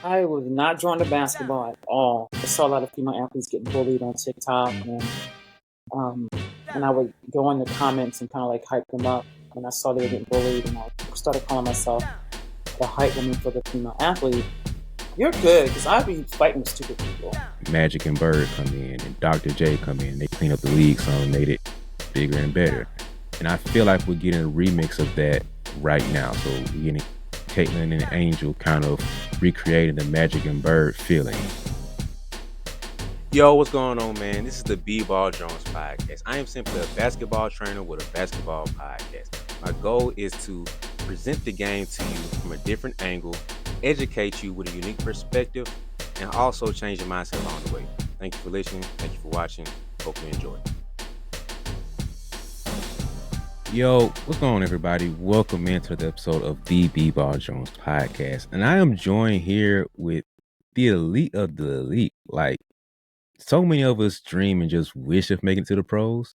I was not drawn to basketball at all. I saw a lot of female athletes getting bullied on TikTok, um, and I would go in the comments and kind of like hype them up. When I saw they were getting bullied, and I started calling myself the hype woman for the female athlete. You're good, because I'd be fighting with stupid people. Magic and Bird come in and Dr. J come in. They clean up the league some, made it bigger and better. And I feel like we're getting a remix of that right now. So we're getting Caitlyn and Angel kind of recreating the Magic and Bird feeling. Yo, what's going on, man? This is the BeBall Jones podcast. I am simply a basketball trainer with a basketball podcast. My goal is to present the game to you from a different angle, educate you with a unique perspective, and also change your mindset along the way. Thank you for listening. Thank you for watching. Hope you enjoy. Yo, what's going on, everybody? Welcome into the episode of the BeBall Jones podcast. And I am joined here with the elite of the elite. Like, so many of us dream and just wish of making it to the pros.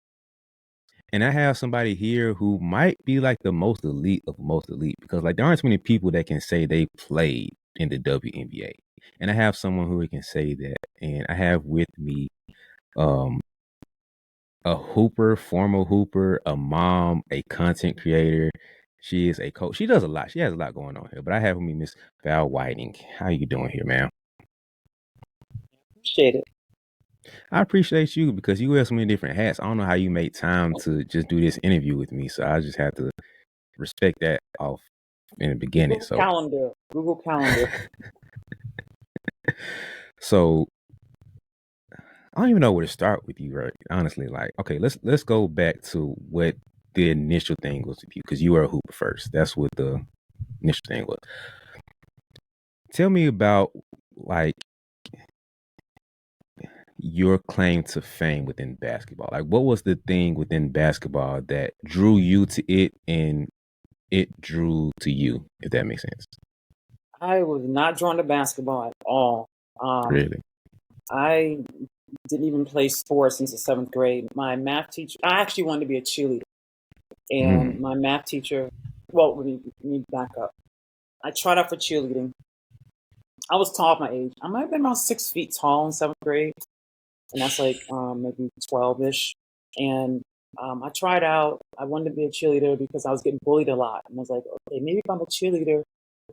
And I have somebody here who might be like the most elite of most elite, because like there aren't so many people that can say they played in the WNBA. And I have someone who can say that. And I have with me a hooper, former hooper, a mom, a content creator. She is a coach. She does a lot. She has a lot going on here. But I have with me Miss Val Whiting. How you doing here, ma'am? Appreciate it. I appreciate you because you wear so many different hats. I don't know how you make time to just do this interview with me. So I just have to respect that off in the beginning. Google Calendar. So I don't even know where to start with you, right? Honestly, like, okay, let's go back to what the initial thing was with you, because you were a hooper first. That's what the initial thing was. Tell me about like your claim to fame within basketball. Like, what was the thing within basketball that drew you to it and it drew to you, if that makes sense? I was not drawn to basketball at all. Really? I didn't even play sports since the 7th grade. My math teacher, I actually wanted to be a cheerleader. And my math teacher, well, let me back up. I tried out for cheerleading. I was tall at my age. I might have been about 6 feet tall in 7th grade. And that's like maybe 12-ish. And I tried out. I wanted to be a cheerleader because I was getting bullied a lot. And I was like, okay, maybe if I'm a cheerleader,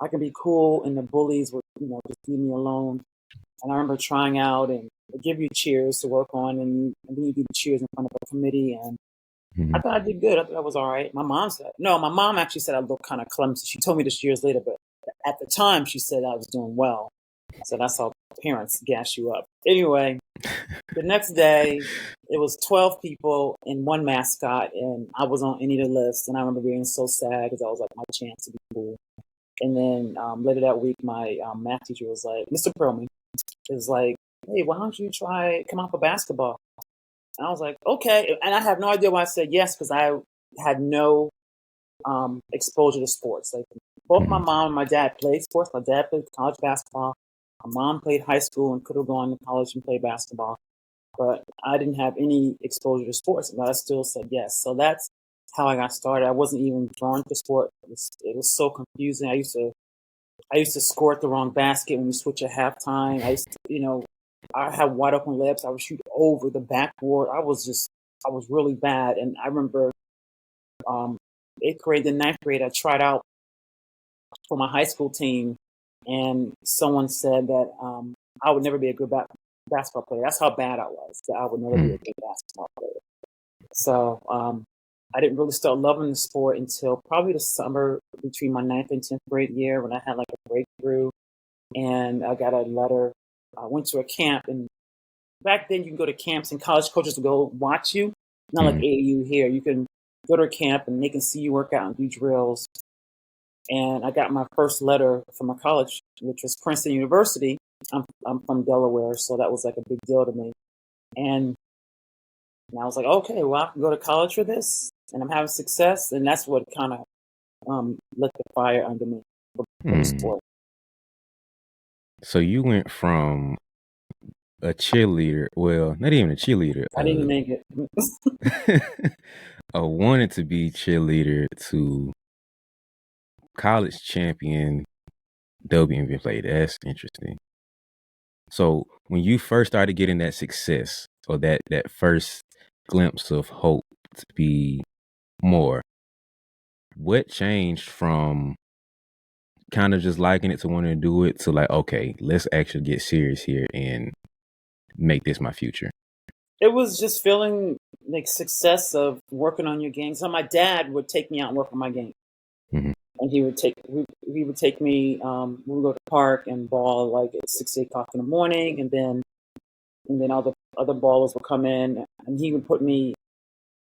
I can be cool and the bullies would, just leave me alone. And I remember trying out, and they give you cheers to work on, and then you do the cheers in front of a committee. And I thought I did good. I thought I was all right. My mom actually said I looked kind of clumsy. She told me this years later, but at the time she said I was doing well. So that's how parents gas you up. Anyway, the next day, it was 12 people and one mascot, and I was on any of the lists. And I remember being so sad because I was like my chance to be cool. And then later that week, my math teacher was like, Mr. Perlman is like, hey, why don't you come out for basketball? And I was like, okay. And I have no idea why I said yes, because I had no exposure to sports. Like both my mom and my dad played sports. My dad played college basketball. My mom played high school and could have gone to college and played basketball. But I didn't have any exposure to sports, but I still said yes. So that's how I got started. I wasn't even drawn to sport. It was so confusing. I used to score at the wrong basket when we switch at halftime. I had wide open layups. I would shoot over the backboard. I was really bad. And I remember 8th grade and 9th grade, I tried out for my high school team, and someone said that I would never be a good basketball player. That's how bad I was, that I would never be a good basketball player. So I didn't really start loving the sport until probably the summer between my 9th and 10th grade year, when I had like a breakthrough, and I got a letter. I went to a camp, and back then you can go to camps and college coaches will go watch you. Not like AAU here. You can go to a camp and they can see you work out and do drills. And I got my first letter from a college, which was Princeton University. I'm from Delaware, so that was like a big deal to me. And I was like, okay, well, I can go to college for this, and I'm having success. And that's what kind of lit the fire under me for the sport. So you went from a cheerleader, well, not even a cheerleader. I didn't make it. A wanted to be cheerleader to college champion WNBA play. That's interesting. So when you first started getting that success or that first glimpse of hope to be more, what changed from kind of just liking it to wanting to do it to like, okay, let's actually get serious here and make this my future? It was just feeling like success of working on your game. So my dad would take me out and work on my game. Mhm. And he would take me. We would go to the park and ball like at 6 8 o'clock in the morning, and then all the other ballers would come in, and he would put me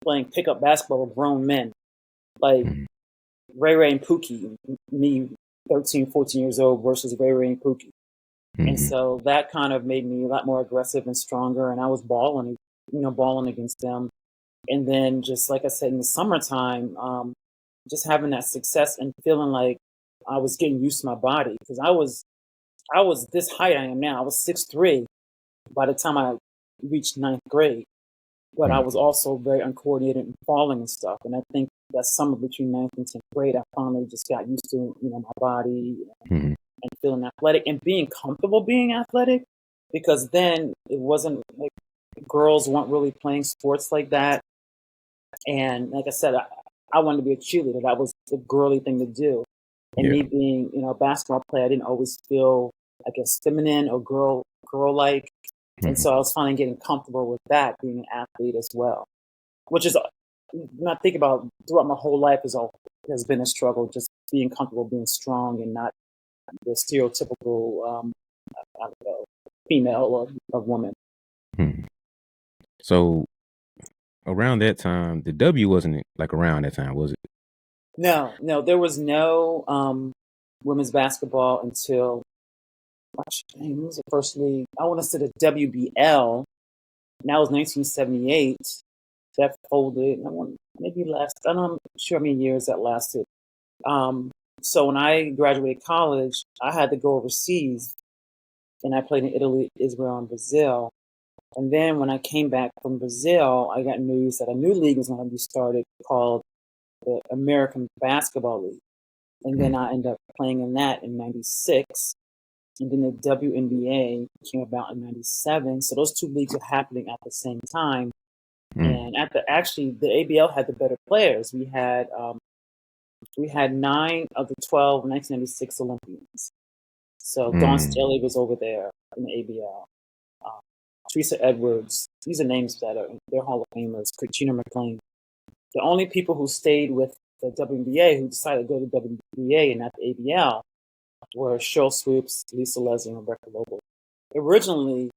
playing pickup basketball with grown men like Mhm. Ray Ray and Pookie. Me, 13, 14 years old versus Ray Ray and Pookie, and Mhm. so that kind of made me a lot more aggressive and stronger. And I was balling against them. And then just like I said, in the summertime, just having that success and feeling like I was getting used to my body because I was this height I am now. I was 6'3" by the time I reached ninth grade, but I Mhm. was also very uncoordinated and falling and stuff. And I think that summer between ninth and 10th grade, I finally just got used to my body Mhm. and feeling athletic and being comfortable being athletic because then it wasn't like girls weren't really playing sports like that. And like I said, I wanted to be a cheerleader. That was the girly thing to do. And Yeah. me being, a basketball player, I didn't always feel, I guess, feminine or girl like. And Mhm. so I was finally getting comfortable with that, being an athlete as well. Which is, when I think about throughout my whole life, has been a struggle, just being comfortable, being strong, and not the stereotypical, I don't know, female or woman. Mhm. So around that time, the W wasn't like around that time, was it? No, there was no women's basketball until when was the first league? I want to say the WBL. And that was 1978. That folded. Maybe last. I'm not sure how many years that lasted. Um, so when I graduated college, I had to go overseas, and I played in Italy, Israel, and Brazil. And then when I came back from Brazil, I got news that a new league was going to be started called the American Basketball League. And then Mhm. I ended up playing in that in '96. And then the WNBA came about in '97. So those two leagues were happening at the same time. Mhm. And actually the ABL had the better players. We had 9 of the 12 1996 Olympians. So Dawn Mhm. Staley was over there in the ABL. Um, Teresa Edwards. These are names that they're Hall of Famers. Katrina McLean. The only people who stayed with the WNBA who decided to go to WNBA and not the ABL were Cheryl Swoops, Lisa Leslie, and Rebecca Lobo. Originally,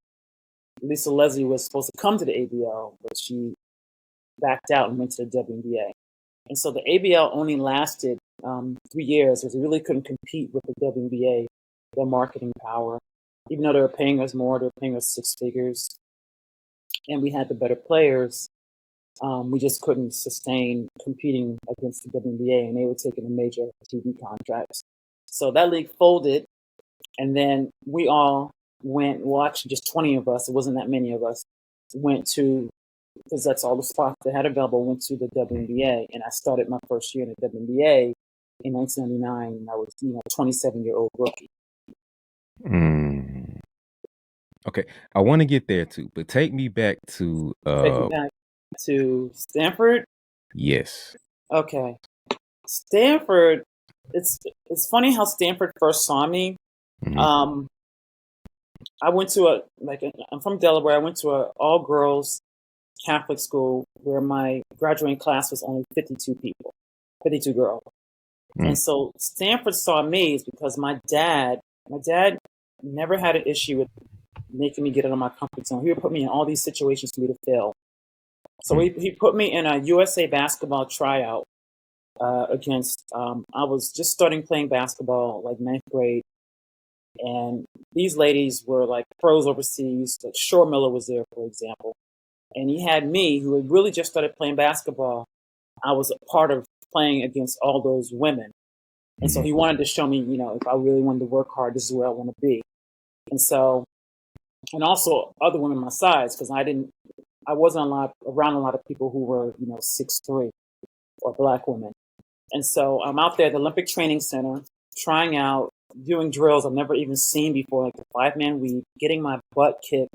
Lisa Leslie was supposed to come to the ABL, but she backed out and went to the WNBA. And so the ABL only lasted 3 years because we really couldn't compete with the WNBA, their marketing power. Even though they were paying us more, they were paying us six figures, and we had the better players. We just couldn't sustain competing against the WNBA, and they were taking the major TV contracts. So that league folded, and then we all went, well, actually, just 20 of us, it wasn't that many of us, went to, because that's all the spots they had available, went to the WNBA. And I started my first year in the WNBA in 1999, and I was, 27-year-old rookie. Mm. Okay, I want to get there too, but take me back to Take you back to Stanford. yes. Okay. Stanford, it's funny how Stanford first saw me. Mhm. Um, I went to I'm from Delaware. I went to an all girls Catholic school where my graduating class was only 52 people, 52 girls. Mm. And so Stanford saw me is because my dad never had an issue with making me get out of my comfort zone. He would put me in all these situations for me to fail. So Mm. he put me in a USA basketball tryout against, I was just starting playing basketball, like ninth grade. And these ladies were like pros overseas. Like Shore Miller was there, for example. And he had me, who had really just started playing basketball. I was a part of playing against all those women. And so Mhm. he wanted to show me, if I really wanted to work hard, this is where I want to be. And so, and also other women my size, because I wasn't around a lot of people who were, 6'3" or black women. And so I'm out there at the Olympic Training Center trying out, doing drills I've never even seen before, like the 5-man weave, getting my butt kicked.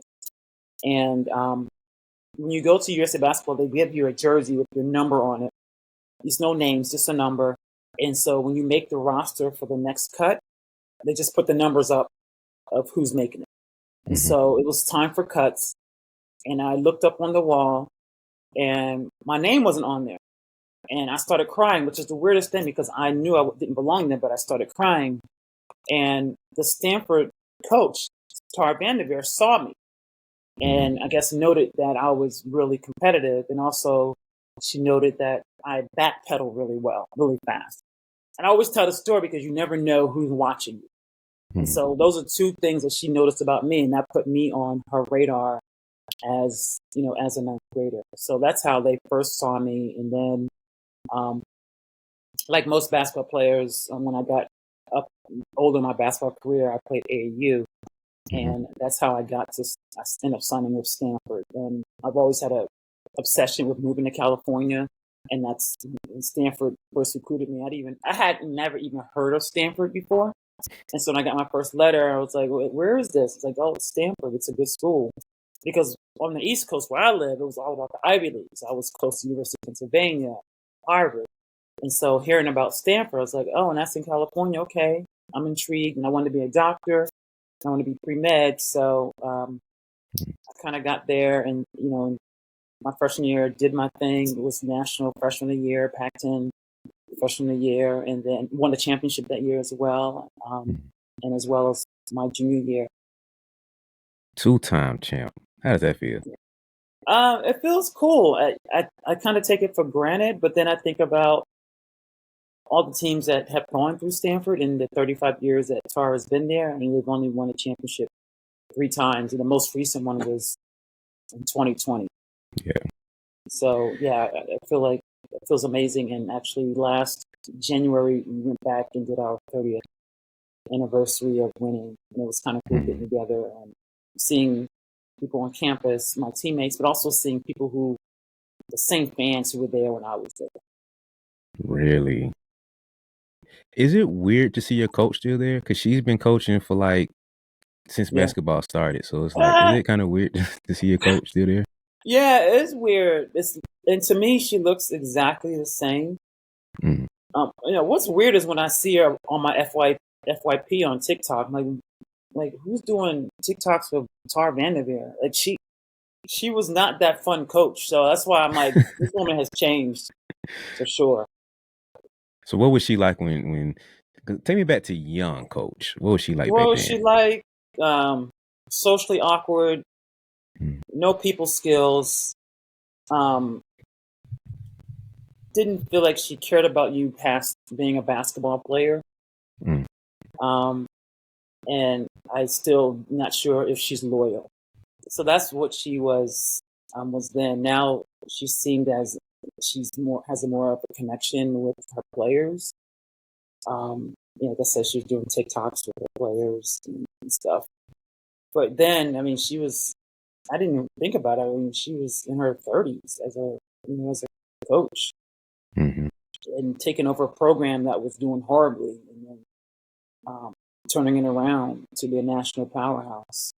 And when you go to USA Basketball, they give you a jersey with your number on it. There's no names, just a number. And so when you make the roster for the next cut, they just put the numbers up of who's making it. And so it was time for cuts. And I looked up on the wall, and my name wasn't on there. And I started crying, which is the weirdest thing because I knew I didn't belong there, but I started crying. And the Stanford coach, Tara Vanderveer, saw me and I guess noted that I was really competitive. And also she noted that I backpedal really well, really fast. And I always tell the story because you never know who's watching you. And so those are two things that she noticed about me, and that put me on her radar as, as a ninth grader. So that's how they first saw me. And then, like most basketball players, when I got up older in my basketball career, I played AAU. And that's how I ended up signing with Stanford. And I've always had an obsession with moving to California. And that's when Stanford first recruited me. I had never even heard of Stanford before. And so when I got my first letter, I was like, where is this? It's like, oh, it's Stanford. It's a good school. Because on the East Coast where I live, it was all about the Ivy Leagues. I was close to University of Pennsylvania, Harvard. And so hearing about Stanford, I was like, oh, and that's in California. Okay, I'm intrigued. And I wanted to be a doctor. I want to be pre-med. So I kind of got there and, my freshman year, did my thing. It was National Freshman of the Year, Pac-10 Freshman of the Year, and then won the championship that year as well, and as well as my junior year. 2-time champ. How does that feel? It feels cool. I kind of take it for granted, but then I think about all the teams that have gone through Stanford in the 35 years that Tara has been there, and they've only won a championship 3 times, and the most recent one was in 2020. Yeah. So, yeah, I feel like it feels amazing. And actually, last January, we went back and did our 30th anniversary of winning. And it was kind of cool getting together and seeing people on campus, my teammates, but also seeing people the same fans who were there when I was there. Really? Is it weird to see your coach still there? Because she's been coaching for since basketball started. So it's is it kind of weird to see your coach still there? Yeah, it's weird. And to me, she looks exactly the same. What's weird is when I see her on my FYP on TikTok, I'm like who's doing TikToks with Tara Vanderveer? Like she was not that fun coach. So that's why I'm like, this woman has changed for sure. So what was she like when take me back to young coach. What was she like back then? What was she like? Socially awkward, no people skills, didn't feel like she cared about you past being a basketball player. And I still not sure if she's loyal. So that's what she was then. Now she seemed as has more of a connection with her players. Like I said, she was doing TikToks with her players and stuff. But then, I didn't even think about it. I mean, she was in her 30s as a coach, and taking over a program that was doing horribly, and then turning it around to be a national powerhouse.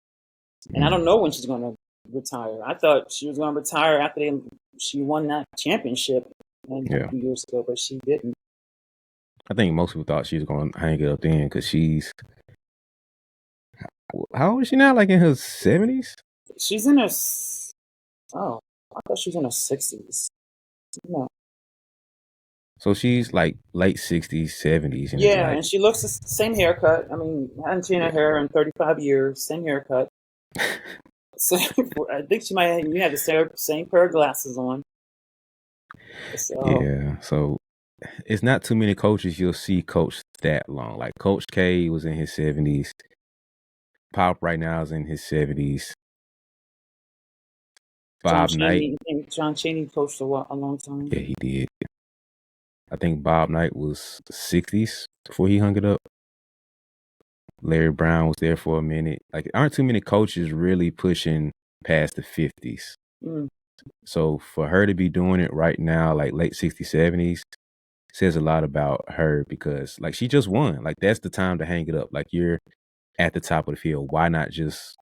And I don't know when she's going to retire. I thought she was going to retire after she won that championship a few years ago, but she didn't. I think most people thought she was going to hang it up then because she's... How old is she now? Like in her 70s? She's in her... Oh, I thought she was in her 60s. No. So she's like late 60s, 70s. Yeah, and she looks the same haircut. I mean, I hadn't seen her hair in 35 years. Same haircut. So I think she might have the same pair of glasses on. So. Yeah, so it's not too many coaches you'll see coach that long. Like Coach K was in his 70s. Pop right now is in his 70s. Bob Knight. John Chaney coached a long time. Yeah, he did. I think Bob Knight was 60s before he hung it up. Larry Brown was there for a minute. Like, aren't too many coaches really pushing past the 50s. So for her to be doing it right now, like late 60s, 70s, says a lot about her because like she just won. Like that's the time to hang it up. Like you're at the top of the field. Why not just,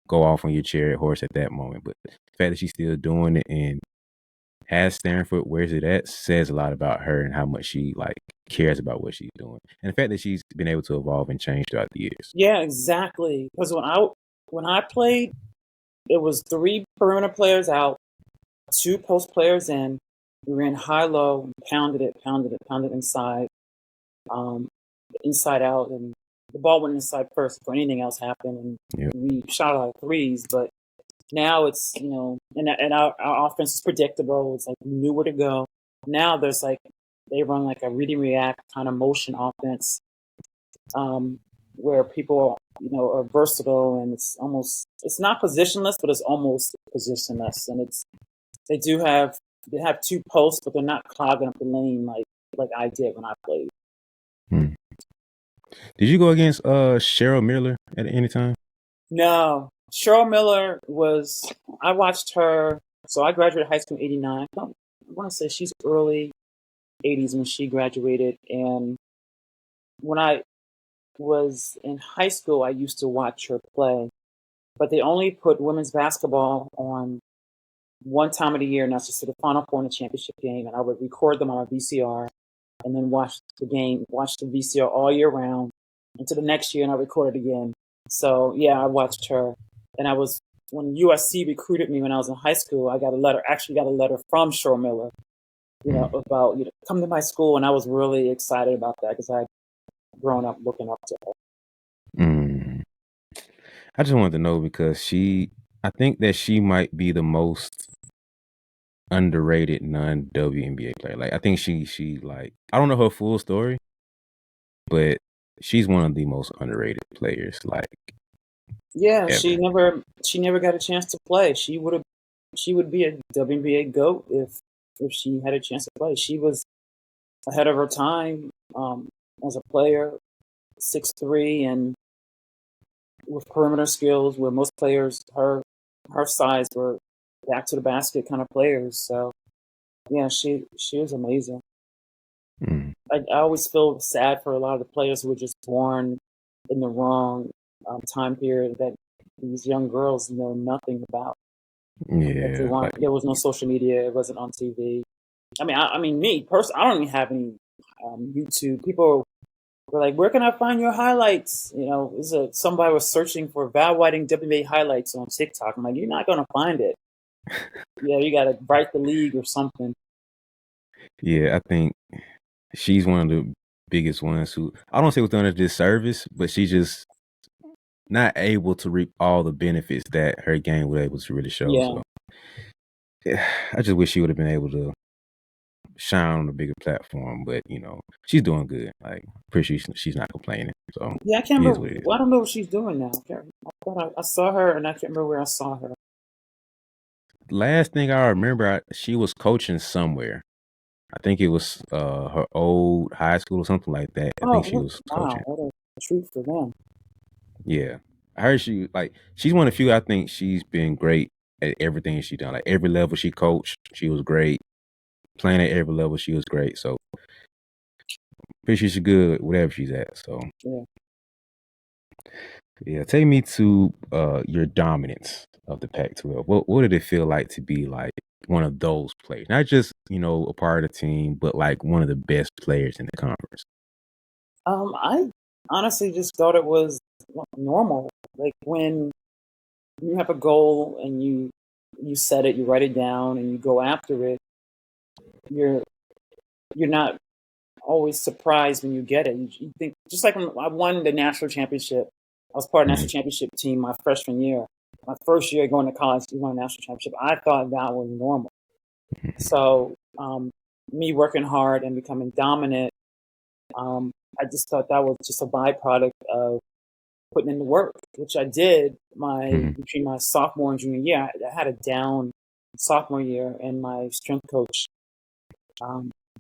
go off on your chariot horse at that moment? But the fact that she's still doing it and has Stanford, where's it at, says a lot about her and how much she like cares about what she's doing. And the fact that she's been able to evolve and change throughout the years. Yeah, exactly. Because when I played, it was 3 perimeter players out, 2 post players in. We ran high-low, pounded it inside, inside out, and the ball went inside first before anything else happened. And Yep. we shot a lot of threes, but now it's, and our offense is predictable. It's like we knew where to go. Now there's like, they run like a read and react kind of motion offense, where people, are versatile, and it's not positionless, but it's almost positionless. And they have 2 posts, but they're not clogging up the lane like I did when I played. Hmm. Did you go against Cheryl Miller at any time? No. Cheryl Miller I watched her, so I graduated high school in 89. I want to say she's early 80s when she graduated. And when I was in high school, I used to watch her play. But they only put women's basketball on one time of the year, and that's just the Final Four in the championship game. And I would record them on a VCR and then watch the VCR all year round until the next year, and I record it again. So, yeah, I watched her. And when USC recruited me when I was in high school, I got a letter from Cheryl Miller, about, come to my school. And I was really excited about that because I'd grown up looking up to her. Mm. I just wanted to know because I think that she might be the most underrated non-WNBA player. Like I think she like, I don't know her full story, but she's one of the most underrated players. Like, yeah, ever. she never got a chance to play. She would be a WNBA GOAT if she had a chance to play. She was ahead of her time, as a player, 6'3", and with perimeter skills, where most players her size were back to the basket kind of players. So yeah, she was amazing. Mm. I always feel sad for a lot of the players who were just born in the wrong time period that these young girls know nothing about. Yeah, There was no social media. It wasn't on TV. I mean, me personally, I don't even have any YouTube. People were like, "Where can I find your highlights?" Somebody was searching for Val Whiting WNBA highlights on TikTok. I'm like, "You're not gonna find it. You gotta write the league or something." Yeah, I think she's one of the biggest ones who, I don't say was done a disservice, but she's just not able to reap all the benefits that her game was able to really show. Yeah. So yeah, I just wish she would have been able to shine on a bigger platform, but she's doing good. Like, pretty sure she's not complaining. So Yeah, I can't it is remember. what it is. Well, I don't know what she's doing now. I thought I saw her, and I can't remember where I saw her. Last thing I remember, she was coaching somewhere. I think it was her old high school or something like that. I think she was coaching. Wow, what a treat for them. Yeah. I heard she's one of the few, I think she's been great at everything she done. Like every level she coached, she was great. Playing at every level, she was great. So pretty sure she's good whatever she's at. So yeah, take me to your dominance of the Pac-12. What did it feel like to be like one of those players? Not just, a part of the team, but like one of the best players in the conference. I honestly just thought it was normal. Like when you have a goal and you set it, you write it down, and you go after it. You're not always surprised when you get it. You think, just like when I won the national championship. I was part of the national championship team my freshman year. My first year going to college, we won a national championship. I thought that was normal. So me working hard and becoming dominant, I just thought that was just a byproduct of putting in the work, which I did between my sophomore and junior year. I had a down sophomore year, and my strength coach,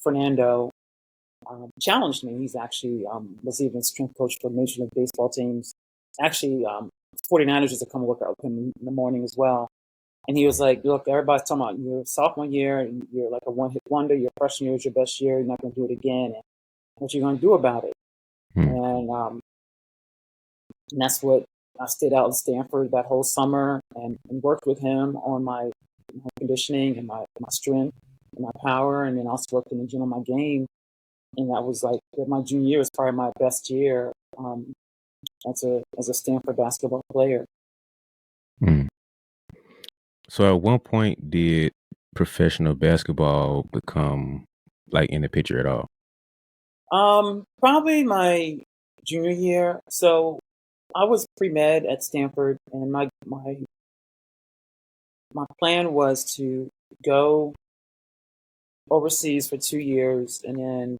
Fernando, challenged me. He's actually was even strength coach for Major League Baseball teams. Actually, 49ers used to come work out with him in the morning as well. And he was like, look, everybody's talking about your sophomore year, and you're like a one-hit wonder. Your freshman year is your best year. You're not going to do it again. And what you going to do about it? And that's what I stayed out in Stanford that whole summer and worked with him on my conditioning and my strength and my power. And then also worked in the gym on my game. And that was like my junior year was probably my best year as a Stanford basketball player. Mm. So at one point, did professional basketball become like in the picture at all? Probably my junior year. So I was pre-med at Stanford, and my plan was to go overseas for 2 years and then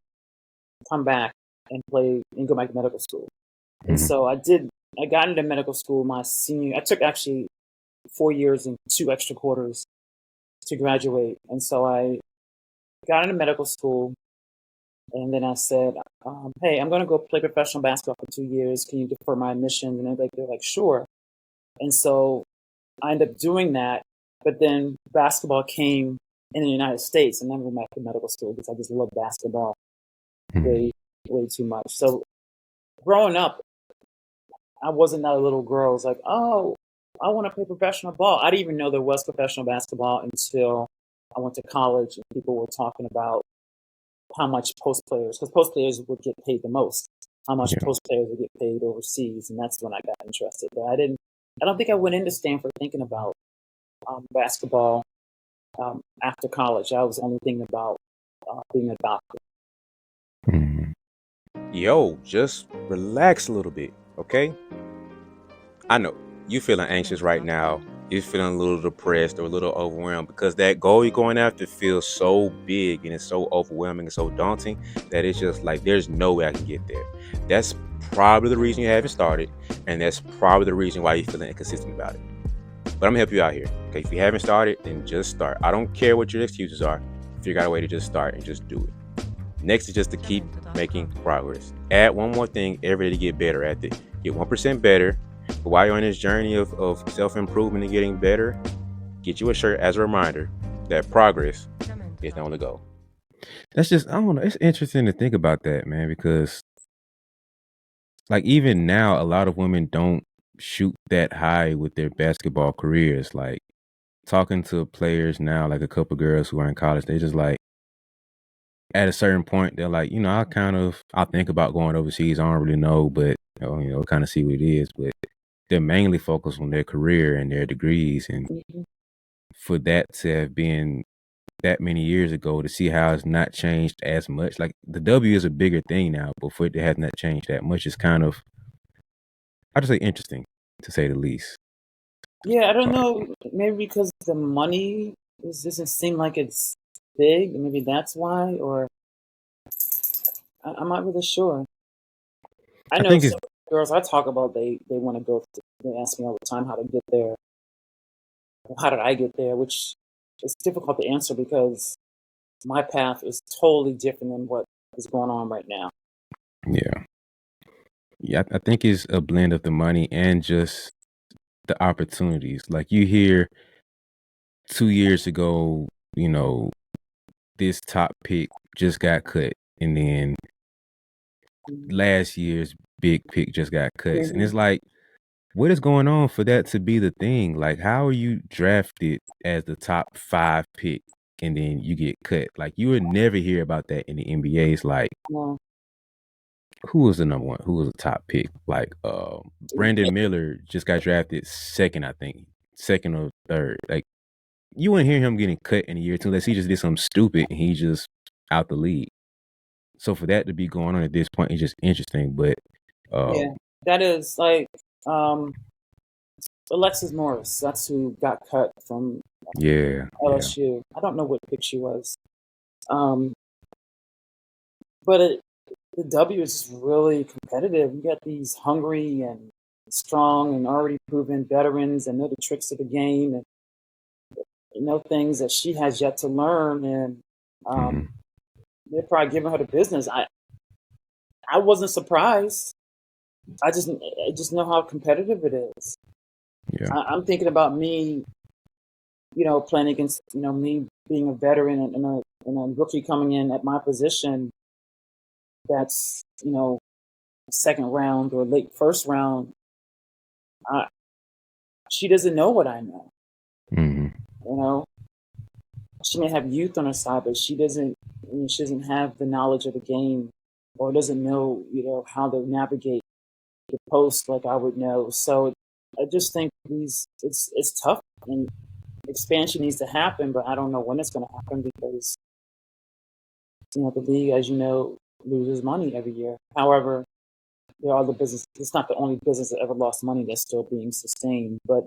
come back and play and go back to medical school. And so I got into medical school my senior. I took actually 4 years and 2 extra quarters to graduate. And so I got into medical school, and then I said, hey, I'm going to go play professional basketball for 2 years. Can you defer my admission? And they're like, sure. And so I ended up doing that. But then basketball came in the United States, and then I went back to medical school because I just love basketball way too much. So growing up, I wasn't that little girl. I was like, oh, I want to play professional ball. I didn't even know there was professional basketball until I went to college and people were talking about how much post players, because post players would get paid the most, how much post players would get paid overseas. And that's when I got interested. But I don't think I went into Stanford thinking about basketball after college. I was only thinking about being a doctor. Yo, just relax a little bit, okay? I know you feeling anxious right now. You're feeling a little depressed or a little overwhelmed because that goal you're going after feels so big and it's so overwhelming and so daunting that it's just like there's no way I can get there. That's probably the reason you haven't started, and that's probably the reason why you're feeling inconsistent about it. But I'm gonna help you out here. Okay, if you haven't started, then just start. I don't care what your excuses are. Figure out a way to just start and just do it. Next is just to keep making progress. Add one more thing every day to get better at it. Get 1% better. But while you're on this journey of self-improvement and getting better, get you a shirt as a reminder that progress is the only goal. That's just, I don't know. It's interesting to think about that, man, because like even now, a lot of women don't shoot that high with their basketball careers. Like talking to players now, like a couple girls who are in college, they just like at a certain point, they're like, I think about going overseas. I don't really know, but kind of see what it is. But they're mainly focused on their career and their degrees. And for that to have been that many years ago, to see how it's not changed as much, like the W is a bigger thing now, but for it to have not changed that much is kind of, I just say interesting to say the least. Yeah, I don't know. Maybe because the money doesn't seem like it's big. Maybe that's why, or I'm not really sure. I know some girls I talk about, they want to go. They ask me all the time how to get there. How did I get there? Which is difficult to answer because my path is totally different than what is going on right now. Yeah, I think it's a blend of the money and just the opportunities. Like you hear 2 years ago, this top pick just got cut, and then last year's big pick just got cut. And it's like, what is going on for that to be the thing? Like, how are you drafted as the top 5 pick and then you get cut? Like, you would never hear about that in the NBA. It's like, who was the number one? Who was the top pick? Like, Brandon Miller just got drafted second, I think. Second or third. Like, you wouldn't hear him getting cut in a year or two unless he just did something stupid and he just out the league. So for that to be going on at this point is just interesting. But yeah, that is like Alexis Morris. That's who got cut from LSU. Yeah. I don't know what pick she was, but the W is just really competitive. You got these hungry and strong and already proven veterans and know the tricks of the game and things that she has yet to learn. And they're probably giving her the business. I wasn't surprised. I just know how competitive it is. Yeah. I'm thinking about me playing against, me being a veteran and a rookie coming in at my position that's, second round or late first round, she doesn't know what I know. Mm-hmm. She may have youth on her side, but she doesn't have the knowledge of the game or doesn't know, how to navigate the post like I would know. So I just think it's tough and expansion needs to happen, but I don't know when it's going to happen because, the league, as you know, loses money every year. However, there are the business. It's not the only business that ever lost money that's still being sustained. But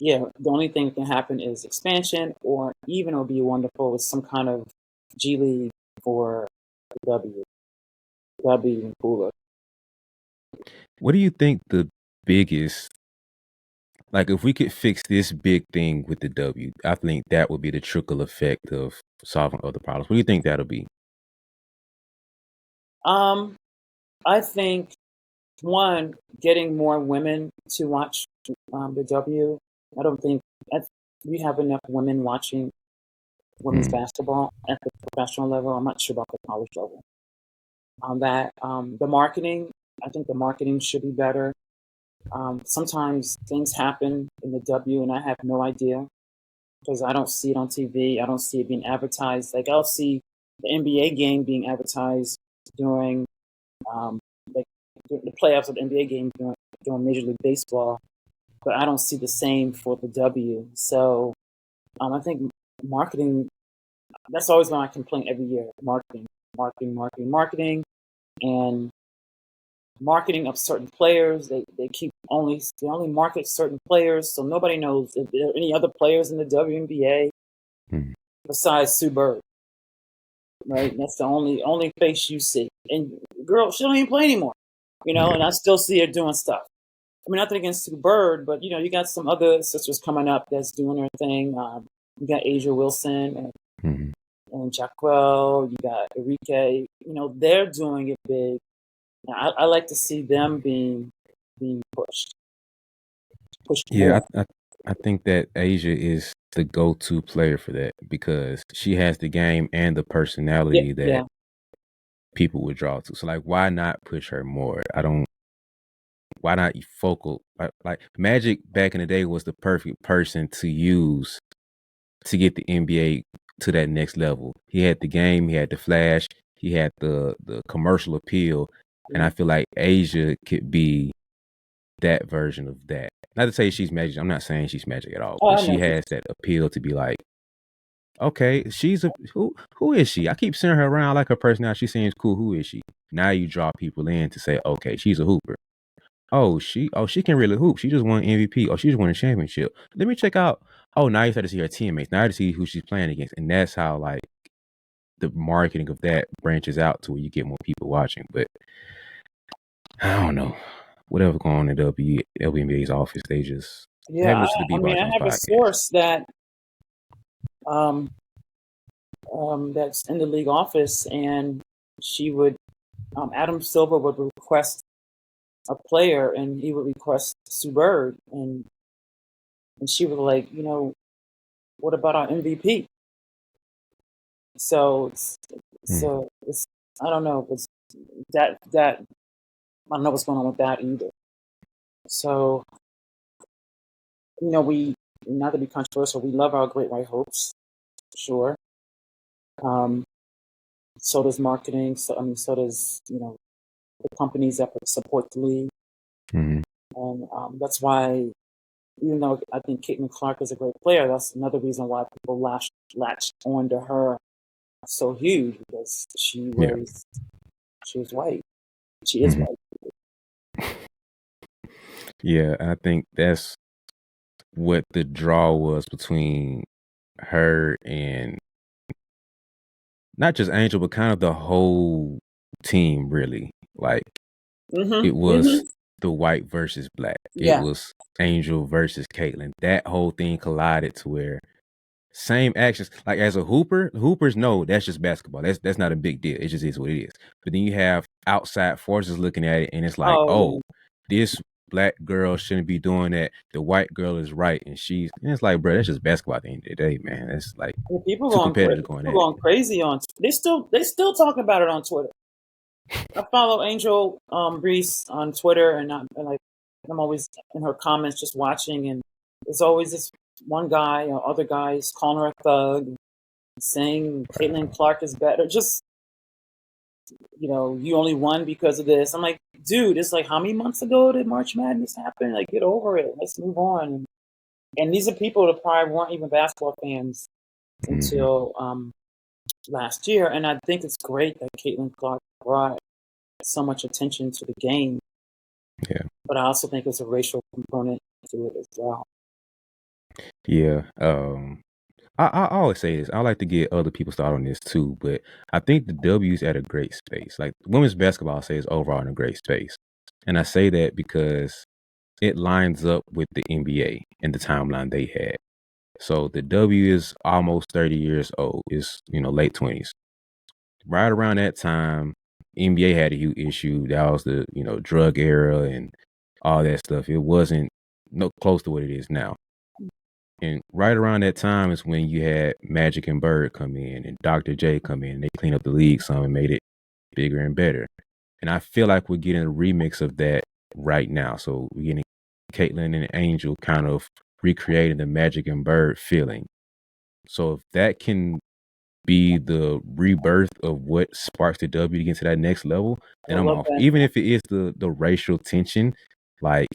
Yeah. The only thing that can happen is expansion, or even it would be wonderful with some kind of G League for the W. That'd be even cooler. What do you think the biggest, like, if we could fix this big thing with the W, I think that would be the trickle effect of solving other problems. What do you think that'll be? I think one, getting more women to watch the W. I don't think we have enough women watching women's basketball at the professional level. I'm not sure about the college level. The marketing, I think the marketing should be better. Sometimes things happen in the W and I have no idea because I don't see it on TV. I don't see it being advertised. Like I'll see the NBA game being advertised during the playoffs of the NBA game during Major League Baseball, but I don't see the same for the W. So I think marketing, that's always been my complaint every year. Marketing, and marketing of certain players. They only market certain players, so nobody knows if there are any other players in the WNBA besides Sue Bird. Right, that's the only face you see. And girl, she don't even play anymore. And I still see her doing stuff. I mean, nothing against Sue Bird, but you got some other sisters coming up that's doing their thing. You got Asia Wilson and Jacquel. You got Enrique. They're doing it big. I like to see them being pushed. Yeah, I think that Asia is the go-to player for that because she has the game and the personality that people would draw to. So, like, why not push her more? Why not focal? Like Magic back in the day was the perfect person to use to get the NBA to that next level. He had the game, he had the flash, he had the commercial appeal, and I feel like Asia could be that version of that. Not to say she's Magic. I'm not saying she's Magic at all, but she has that appeal to be like, okay, she's who is she? I keep seeing her around, like her personality. She seems cool. Who is she? Now you draw people in to say, okay, she's a hooper. Oh, she can really hoop. She just won MVP. Oh, she just won a championship. Let me check out. Oh, now you start to see her teammates. Now you see who she's playing against. And that's how, like, the marketing of that branches out to where you get more people watching. But I don't know. Whatever going on in WNBA's office, they just I have a source that that's in the league office, and she would Adam Silver would request a player, and he would request Sue Bird, and she was like, what about our MVP? So it's I don't know. It's that I don't know what's going on with that either. So we, not to be controversial, we love our Great White Hopes, sure. So does marketing. So does the companies that support the league, and that's why, even though I think Caitlyn Clark is a great player, that's another reason why people latched on to her so huge, because she was white. She is white. Yeah, I think that's what the draw was between her and not just Angel, but kind of the whole team, really. Like, it was the white versus black. Yeah. It was Angel versus Caitlyn. That whole thing collided to where same actions. Like, as a hooper, hoopers know that's just basketball. That's not a big deal. It just is what it is. But then you have outside forces looking at it, and it's like, this black girl shouldn't be doing that. The white girl is right, and it's like, bro, that's just basketball at the end of the day, man. It's like People two competitors going at it. going crazy on. They still talking about it on Twitter. I follow Angel Reese on Twitter, and I'm always in her comments just watching, and there's always this one guy or other guys calling her a thug, saying Caitlyn Clark is better. Just, you only won because of this. I'm like, dude, it's like, how many months ago did March Madness happen? Like, get over it. Let's move on. And these are people that probably weren't even basketball fans until last year. And I think it's great that Caitlyn Clark brought so much attention to the game. Yeah. But I also think there's a racial component to it as well. Yeah. I always say this. I like to get other people started on this too, but I think the W's at a great space. Like women's basketball, I say, is overall in a great space. And I say that because it lines up with the NBA and the timeline they had. So the W is almost 30 years old. It's, late 20s. Right around that time, NBA had a huge issue. That was the, drug era and all that stuff. It wasn't close to what it is now. And right around that time is when you had Magic and Bird come in and Dr. J come in. And they cleaned up the league some and made it bigger and better. And I feel like we're getting a remix of that right now. So we're getting Caitlyn and Angel kind of recreating the Magic and Bird feeling. So if that can be the rebirth of what sparks the W to get to that next level, then I'm off. That. Even if it is the racial tension, like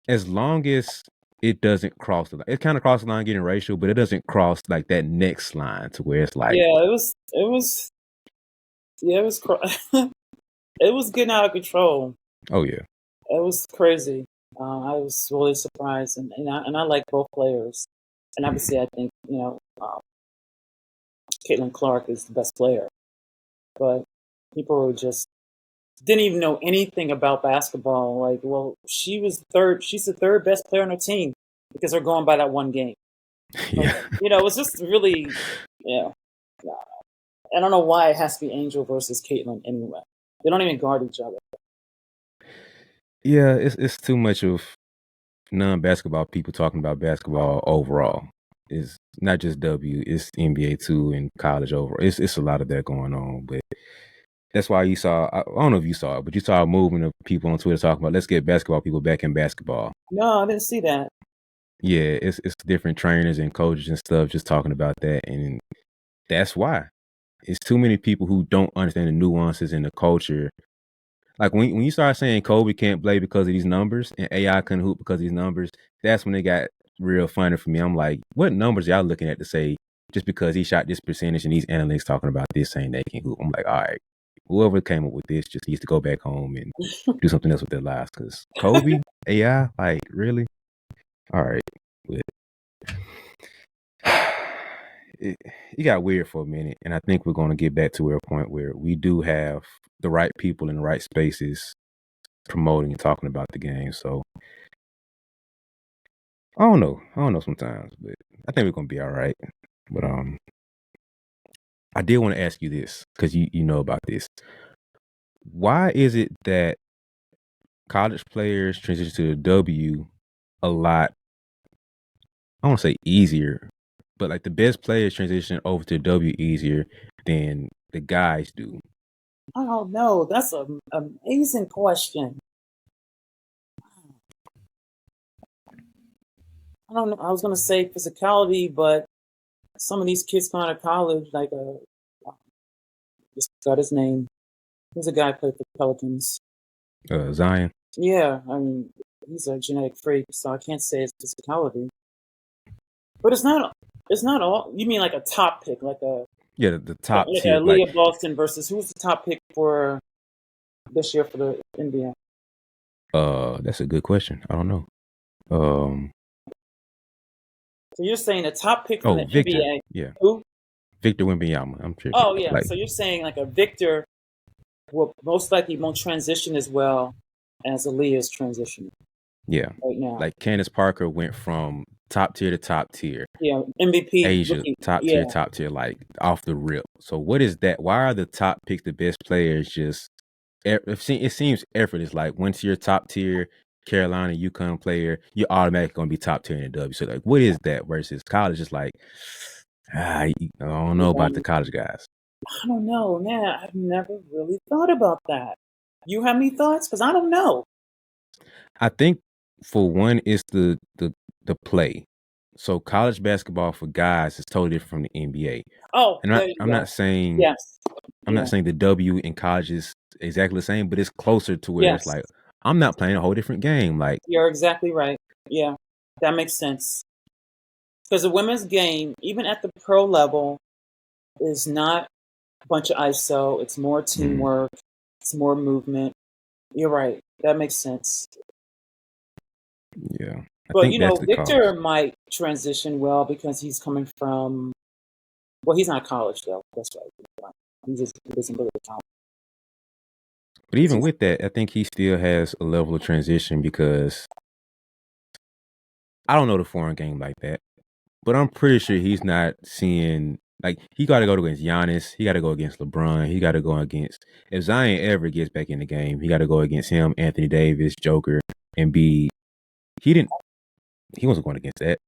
as long as it doesn't cross the line. It kind of crosses the line getting racial, but it doesn't cross like that next line to where it's like, it was it was getting out of control. Oh yeah, it was crazy. I was really surprised, and I like both players, and obviously I think Caitlyn Clark is the best player, but people were just didn't even know anything about basketball. Like, well, she's the third best player on her team because they're going by that one game. Yeah. It was just really, I don't know why it has to be Angel versus Caitlyn anyway. They don't even guard each other. Yeah, it's too much of non-basketball people talking about basketball overall. It's not just W, it's NBA too and college overall. It's a lot of that going on, but that's why you saw, I don't know if you saw it, but you saw a movement of people on Twitter talking about, let's get basketball people back in basketball. No, I didn't see that. Yeah, it's different trainers and coaches and stuff just talking about that. And that's why. It's too many people who don't understand the nuances in the culture. Like when you start saying Kobe can't play because of these numbers and AI couldn't hoop because of these numbers, that's when it got real funny for me. I'm like, what numbers y'all looking at to say just because he shot this percentage and these analytics talking about this saying they can hoop? I'm like, all right, whoever came up with this just needs to go back home and do something else with their lives. Because Kobe, AI, like really? All right. But it got weird for a minute, and I think we're going to get back to a point where we do have the right people in the right spaces promoting and talking about the game. So I don't know sometimes, but I think we're going to be all right. But I did want to ask you this because you know about this. Why is it that college players transition to the W a lot, I don't say easier, but like the best players transition over to W easier than the guys do? I don't know. That's an amazing question. I don't know. I was going to say physicality, but some of these kids come out of college, like just got his name. Who's a guy who played for the Pelicans? Zion. Yeah, I mean, he's a genetic freak, so I can't say it's physicality. But it's not all. You mean like a top pick, like a the top tier, Leah Boston versus who's the top pick for this year for the NBA? That's a good question. I don't know. So you're saying the top pick for the Victor. NBA? Yeah. Who? Victor Wembanyama. I'm sure. Oh yeah. So you're saying like a Victor will most likely won't transition as well as Aaliyah's transitioning. Yeah. Right now. Like Candace Parker went from top tier to top tier. Yeah. MVP. Asia, top tier, like off the rip. So what is that? Why are the top picks the best players just? It seems effortless. Like once you're top tier, Carolina, UConn player, you're automatically going to be top 10 in the W. So, like, what is that versus college? It's like, I don't know about the college guys. I don't know, man. I've never really thought about that. You have any thoughts? Because I don't know. I think for one, it's the play. So college basketball for guys is totally different from the NBA. Oh, And I'm not saying yes. I'm not saying the W in college is exactly the same, but it's closer to where it's Yes. like I'm not playing a whole different game. Like, You're exactly right. Yeah, that makes sense. Because the women's game, even at the pro level, is not a bunch of ISO. It's more teamwork. It's more movement. You're right. That makes sense. yeah, I But think that's the Victor cause. might transition well because he's coming from. Well, he's not college though. That's right. He doesn't go to college. But even with that, I think he still has a level of transition because I don't know the foreign game like that, but I'm pretty sure he's not seeing like he got to go against Giannis, he got to go against LeBron, he got to go against if Zion ever gets back in the game, he got to go against him, Anthony Davis, Joker, and be he wasn't going against that.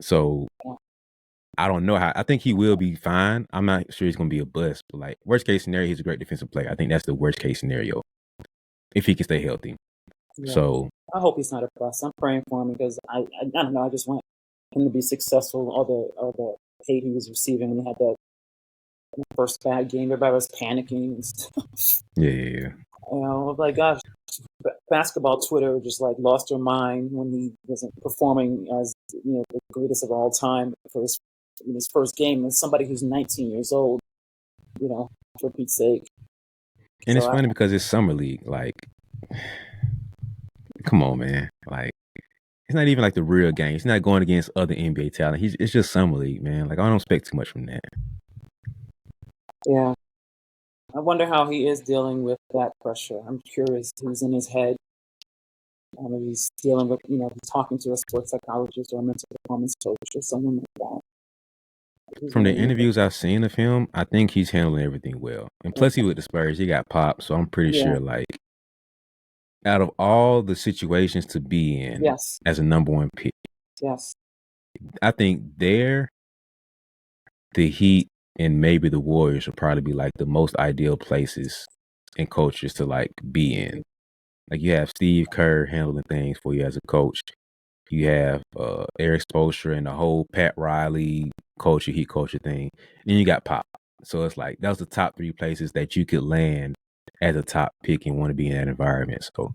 So I don't know how. I think he will be fine. I'm not sure he's going to be a bust, but like worst case scenario, he's a great defensive player. I think that's the worst case scenario if he can stay healthy. Yeah. So I hope he's not a bust. I'm praying for him because I don't know. I just want him to be successful. All the hate he was receiving when he had that first bad game. Everybody was panicking and stuff. yeah. Like gosh, basketball Twitter just like lost their mind when he wasn't performing as the greatest of all time for his first game. And somebody who's 19 years old, for Pete's sake. And it's funny because it's summer league. Like, come on, man. Like, it's not even like the real game. He's not going against other NBA talent. It's just summer league, man. Like, I don't expect too much from that. Yeah. I wonder how he is dealing with that pressure. I'm curious who's in his head. If he's dealing with, he's talking to a sports psychologist or a mental performance coach or someone like that. From the interviews I've seen of him, I think he's handling everything well. And plus, he with the Spurs, he got popped. So I'm pretty sure, like, out of all the situations to be in as a number one pick, I think the Heat and maybe the Warriors would probably be like the most ideal places and coaches to like be in. Like you have Steve Kerr handling things for you as a coach. You have Eric Spoelstra and the whole Pat Riley Heat culture thing. Then you got Pop. So it's like that was the top three places that you could land as a top pick and want to be in that environment. So,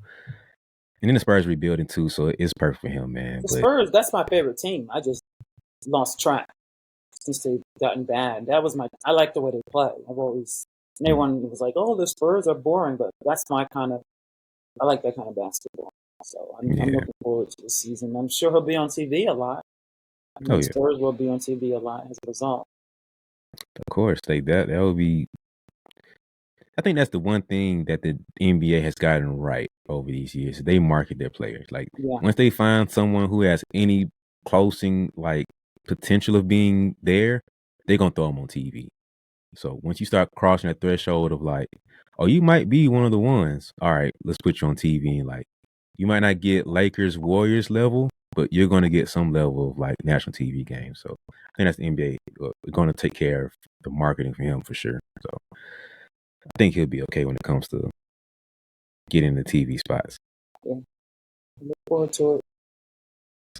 and then the Spurs rebuilding too, so it's perfect for him, man. The Spurs, that's my favorite team. I just lost track since they've gotten bad. I like the way they play. Everyone was like, oh, the Spurs are boring, but that's I like that kind of basketball. So I'm looking forward to the season. I'm sure he'll be on TV a lot. The Spurs will be on TV a lot as a result. Of course, that would be. I think that's the one thing that the NBA has gotten right over these years. They market their players. Like once they find someone who has any closing like potential of being there, they're gonna throw them on TV. So once you start crossing that threshold of like, oh, you might be one of the ones. All right, let's put you on TV and like you might not get Lakers Warriors level, but you're gonna get some level of like national TV games. So I think that's the NBA. We're gonna take care of the marketing for him for sure. So I think he'll be okay when it comes to getting the TV spots. Yeah. Look forward to it.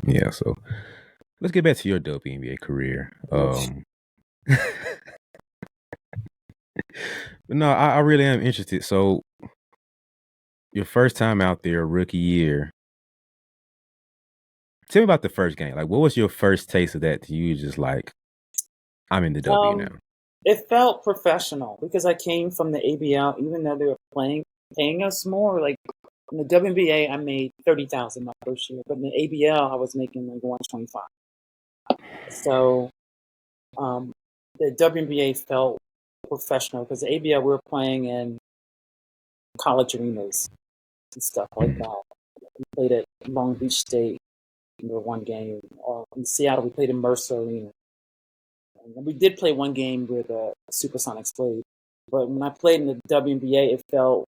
Yeah, so let's get back to your WNBA career. But no, I really am interested. So your first time out there, rookie year. Tell me about the first game. Like, what was your first taste of that? To you, just like, I'm in the W now. It felt professional because I came from the ABL, even though they were paying us more. Like in the WNBA, I made $30,000 my first year, but in the ABL, I was making like $125. So the WNBA felt professional because the ABL we were playing in college arenas and stuff like that. We played at Long Beach State in one game, or in Seattle we played in Mercer Arena. And we did play one game where the Supersonics played, but when I played in the WNBA, it felt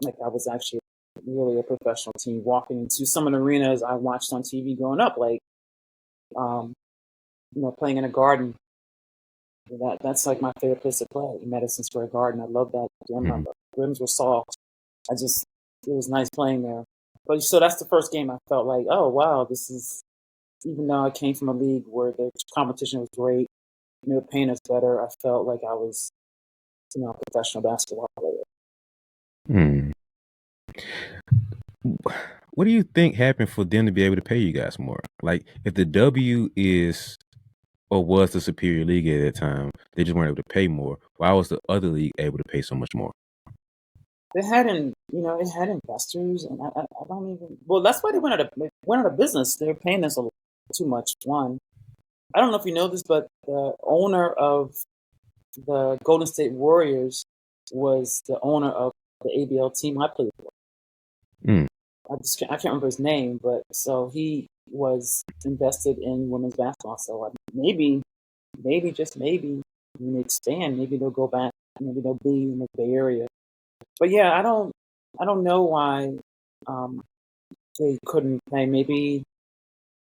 like I was actually really a professional team. Walking into some of the arenas I watched on TV growing up, like playing in a garden. That's like my favorite place to play, Madison Square Garden. I love that gym. Mm-hmm. The rims were soft. It was nice playing there. But so that's the first game I felt like, oh wow, this is, even though I came from a league where the competition was great, paying us better, I felt like I was, a professional basketball player. Mm. What do you think happened for them to be able to pay you guys more? Like, if the W is or was the superior league at that time, they just weren't able to pay more. Why was the other league able to pay so much more? It had investors, and I don't even. Well, that's why they went out of business. They were paying us too much. One, I don't know if you know this, but the owner of the Golden State Warriors was the owner of the ABL team I played for. Mm. I can't remember his name, but so he was invested in women's basketball. So maybe just maybe when they expand, maybe they'll go back. Maybe they'll be in the Bay Area. But yeah, I don't know why they couldn't pay. Maybe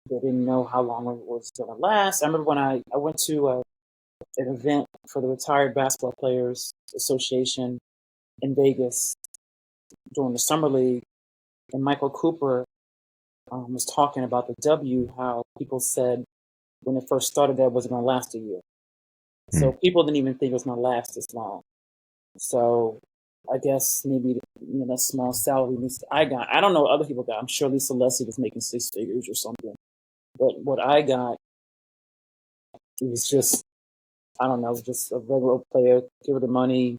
they didn't know how long it was going to last. I remember when I went to an event for the Retired Basketball Players Association in Vegas during the summer league, and Michael Cooper was talking about the W, how people said when it first started that it wasn't going to last a year. So people didn't even think it was going to last this long. So I guess maybe that small salary I got. I don't know what other people got. I'm sure Lisa Leslie was making 6 figures or something. But what I got, it was just, I don't know, just a regular player. Give her the money.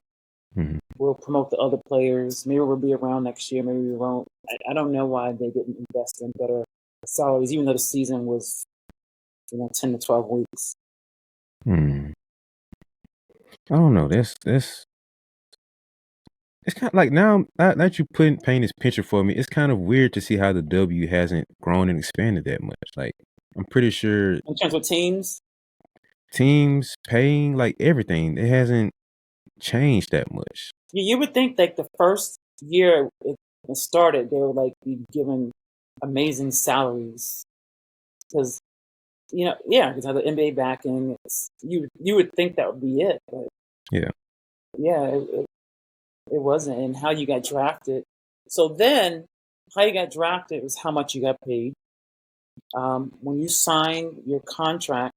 Mm-hmm. We'll promote the other players. Maybe we'll be around next year. Maybe we won't. I don't know why they didn't invest in better salaries, even though the season was 10 to 12 weeks. I don't know. That's it's kind of like, now that you paint this picture for me, it's kind of weird to see how the W hasn't grown and expanded that much. Like, I'm pretty sure In terms of teams paying, like everything, it hasn't changed that much. you would think like the first year it started, they would like be given amazing salaries because because of the NBA backing. You would think that would be it, but yeah, it wasn't. And how you got drafted. So then, how you got drafted was how much you got paid. When you signed your contract,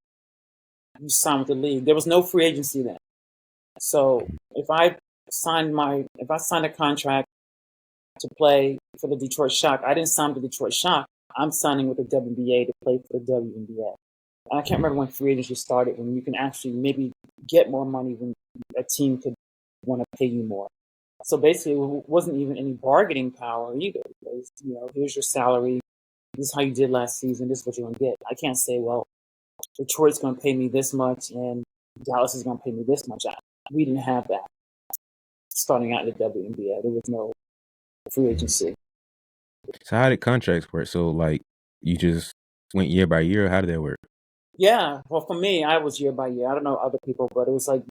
you signed with the league. There was no free agency then. So if I signed a contract to play for the Detroit Shock, I didn't sign with the Detroit Shock. I'm signing with the WNBA to play for the WNBA. And I can't remember when free agency started, when you can actually maybe get more money when a team could want to pay you more. So basically, it wasn't even any bargaining power either. Because, here's your salary. This is how you did last season. This is what you're going to get. I can't say, well, Detroit's going to pay me this much and Dallas is going to pay me this much. We didn't have that starting out in the WNBA. There was no free agency. So how did contracts work? So like, you just went year by year? How did that work? Yeah, well, for me, I was year by year. I don't know other people, but it was like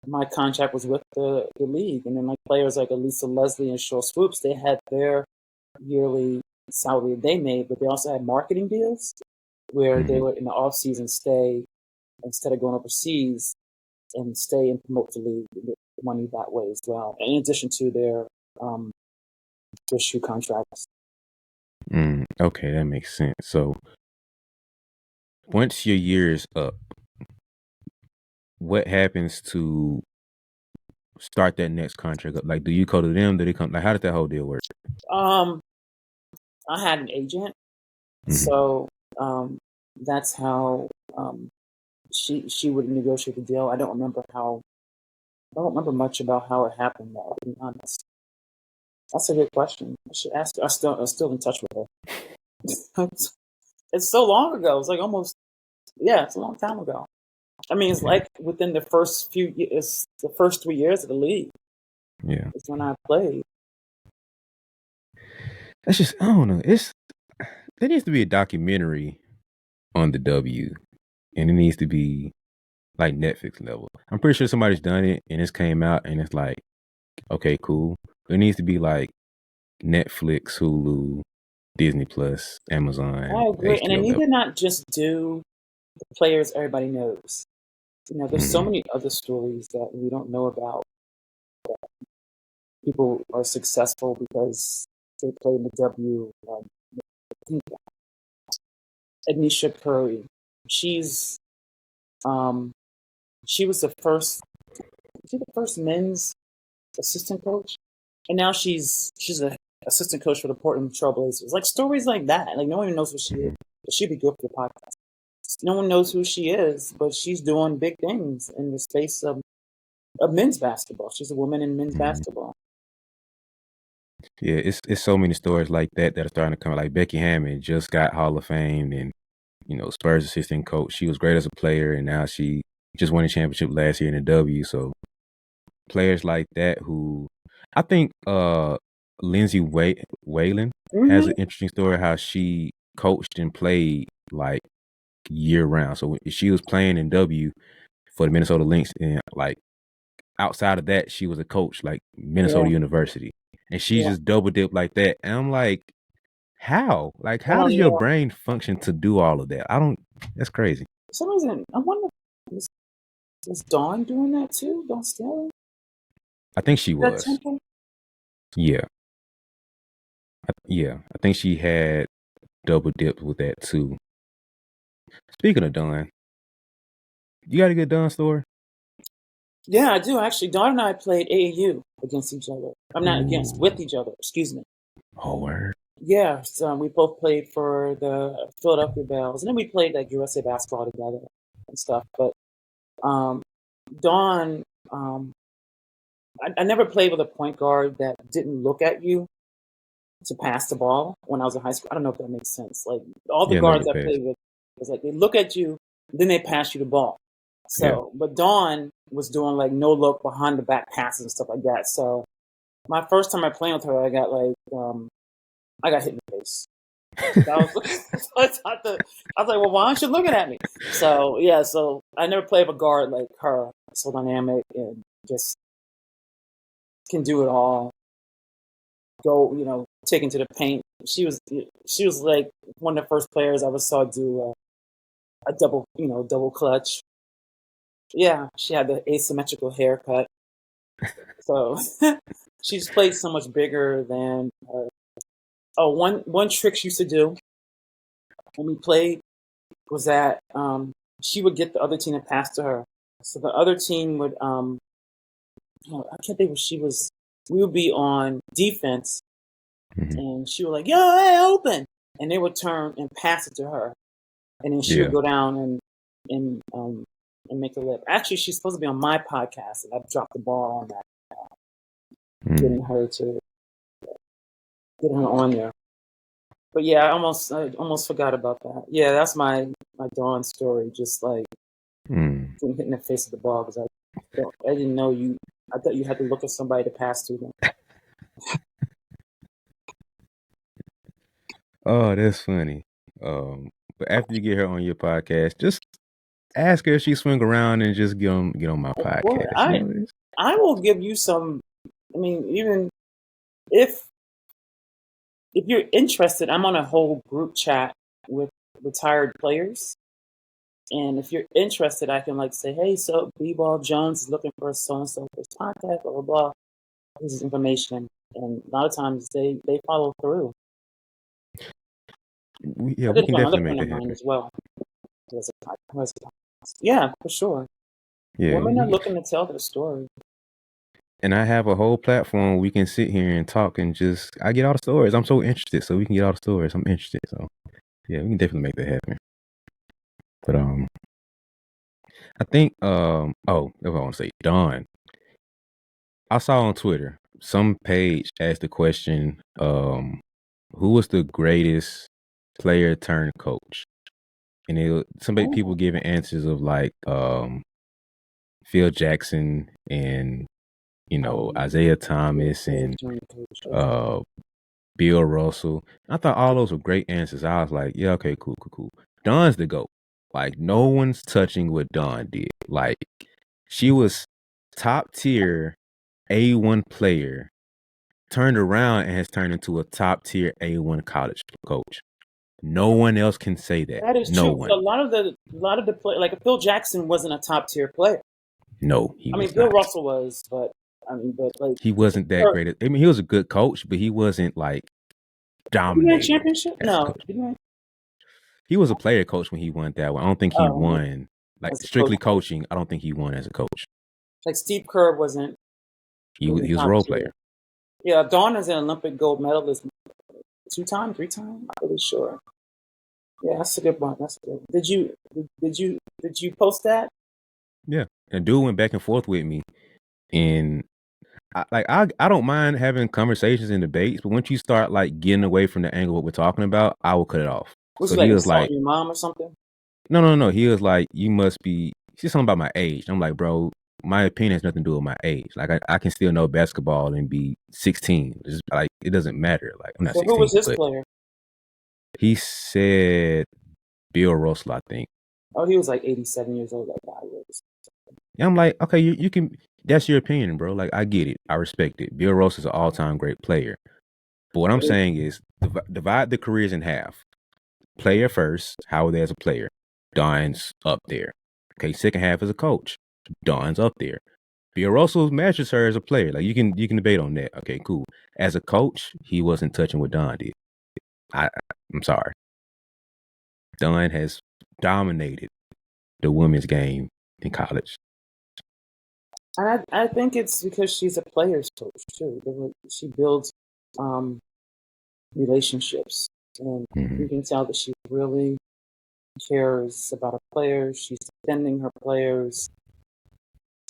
my contract was with the league, and then like players like Elisa Leslie and Short Swoops, they had their yearly salary they made, but they also had marketing deals where they would in the off season stay instead of going overseas and stay and promote the league and get money that way as well. In addition to their shoe contracts. Okay, that makes sense. So once your year is up, what happens to start that next contract up? Like, do you go to them? Do they come? Like, how did that whole deal work? I had an agent, so that's how she would negotiate the deal. I don't remember much about how it happened, though, to be honest. That's a good question. I should ask her. I'm still in touch with her. It's so long ago. It's like it's a long time ago. I mean, it's like within the first few years, the first 3 years of the league. Yeah. It's when I played. That's just, I don't know. There needs to be a documentary on the W, and it needs to be like Netflix level. I'm pretty sure somebody's done it and it's came out and it's like, okay, cool. It needs to be like Netflix, Hulu, Disney Plus, Amazon, I agree. And they HBO need Level. to not just do the players everybody knows. There's so many other stories that we don't know about. People are successful because they play in the W. I think Anisha Curry. She's she was the first. She the first men's assistant coach, and now she's a assistant coach for the Portland Trailblazers. Like stories like that. Like no one even knows who she is. But she'd be good for the podcast. No one knows who she is, but she's doing big things in the space of men's basketball. She's a woman in men's basketball. Yeah, it's so many stories like that are starting to come. Like Becky Hammond just got Hall of Fame, and Spurs assistant coach. She was great as a player, and now she just won a championship last year in the W. So players like that who I think Lindsay Whalen has an interesting story how she coached and played like year round. So she was playing in W for the Minnesota Lynx, and like outside of that, she was a coach like Minnesota University, and she just double dipped like that. And I'm like, how? Like, how does your brain function to do all of that? That's crazy. For some reason, I wonder, is Dawn doing that too? Dawn Staley? I think she was. Yeah. I think she had double dipped with that too. Speaking of Dawn, you got a good Dawn story? Yeah, I do actually. Dawn and I played AAU against each other. I'm not with each other. Excuse me. Oh, word. Yeah, so we both played for the Philadelphia Bells, and then we played like USA basketball together and stuff. But Dawn, I never played with a point guard that didn't look at you to pass the ball when I was in high school. I don't know if that makes sense. Like all the guards I played with was like they look at you, then they pass you the ball. So, but Dawn was doing like no look behind the back passes and stuff like that. So my first time I played with her, I got hit in the face. I was like, well, why aren't you looking at me? So yeah, so I never played with a guard like her. So dynamic and just can do it all. Go, take into the paint. She was like one of the first players I ever saw do a double clutch. Yeah, she had the asymmetrical haircut. So she's played so much bigger than. One trick she used to do when we played was that she would get the other team to pass to her. So the other team would I can't think what she was. We would be on defense, and she would like, "Yo, hey, open!" And they would turn and pass it to her, and then she would go down and make a lip. Actually, she's supposed to be on my podcast, and I dropped the ball on that, getting her on there. But yeah, I almost forgot about that. Yeah, that's my Dawn story. Just like getting hit in the face with the ball because I didn't know you. I thought you had to look at somebody to pass to them. Oh, that's funny. But after you get her on your podcast, just ask her if she swing around and just get on my podcast. I will give you some. I mean, even if you're interested, I'm on a whole group chat with retired players. And if you're interested, I can say, hey, so BeBall Jones is looking for so-and-so for his podcast, blah, blah, blah. This is information. And a lot of times they follow through. We can definitely make that happen. As well. Yeah, for sure. Yeah, women are looking to tell their story. And I have a whole platform we can sit here and talk and I get all the stories. I'm so interested, so we can get all the stories. I'm interested, so yeah, we can definitely make that happen. But I think if I want to say Dawn, I saw on Twitter some page asked the question, who was the greatest player turned coach? And people giving answers of Phil Jackson and Isaiah Thomas and Bill Russell. I thought all those were great answers. I was like, yeah, okay, cool. Dawn's the GOAT. No one's touching what Dawn did. She was top tier A1 player turned around and has turned into a top tier A1 college coach. No one else can say that. That is no true. one. So a lot of the play, like Phil Jackson wasn't a top tier player. No, he was Bill not. Russell was, but like he wasn't that great. I mean, he was a good coach, but he wasn't like dominating. Did he win a championship? No. He was a player coach when he won that one. I don't think he won like strictly coaching. I don't think he won as a coach. Like Steve Kerr wasn't. He was a role player. Yeah, Dawn is an Olympic gold medalist 3 times. I'm pretty sure. Yeah, that's a good one. That's good. Did you post that? Yeah, and dude went back and forth with me, and I don't mind having conversations and debates, but once you start like getting away from the angle of what we're talking about, I will cut it off. So he was like your mom or something? No. He was like, you must be. She's something about my age. I'm like, bro, my opinion has nothing to do with my age. Like I can still know basketball and be 16. It's just, like it doesn't matter. Like I'm not 16. Who was this player? He said Bill Russell, I think. Oh, he was like 87 years old. That guy was. Yeah, I'm like, okay, you can. That's your opinion, bro. Like I get it. I respect it. Bill Russell is an all-time great player. But what I'm saying is divide the careers in half. Player first, how are they as a player? Don's up there. Okay, second half as a coach. Don's up there. Bill Russell matches her as a player. Like you can debate on that. Okay, cool. As a coach, he wasn't touching what Don did. I'm sorry. Don has dominated the women's game in college. And I think it's because she's a player's coach too. She builds relationships, and you can tell that she really cares about her players. She's defending her players.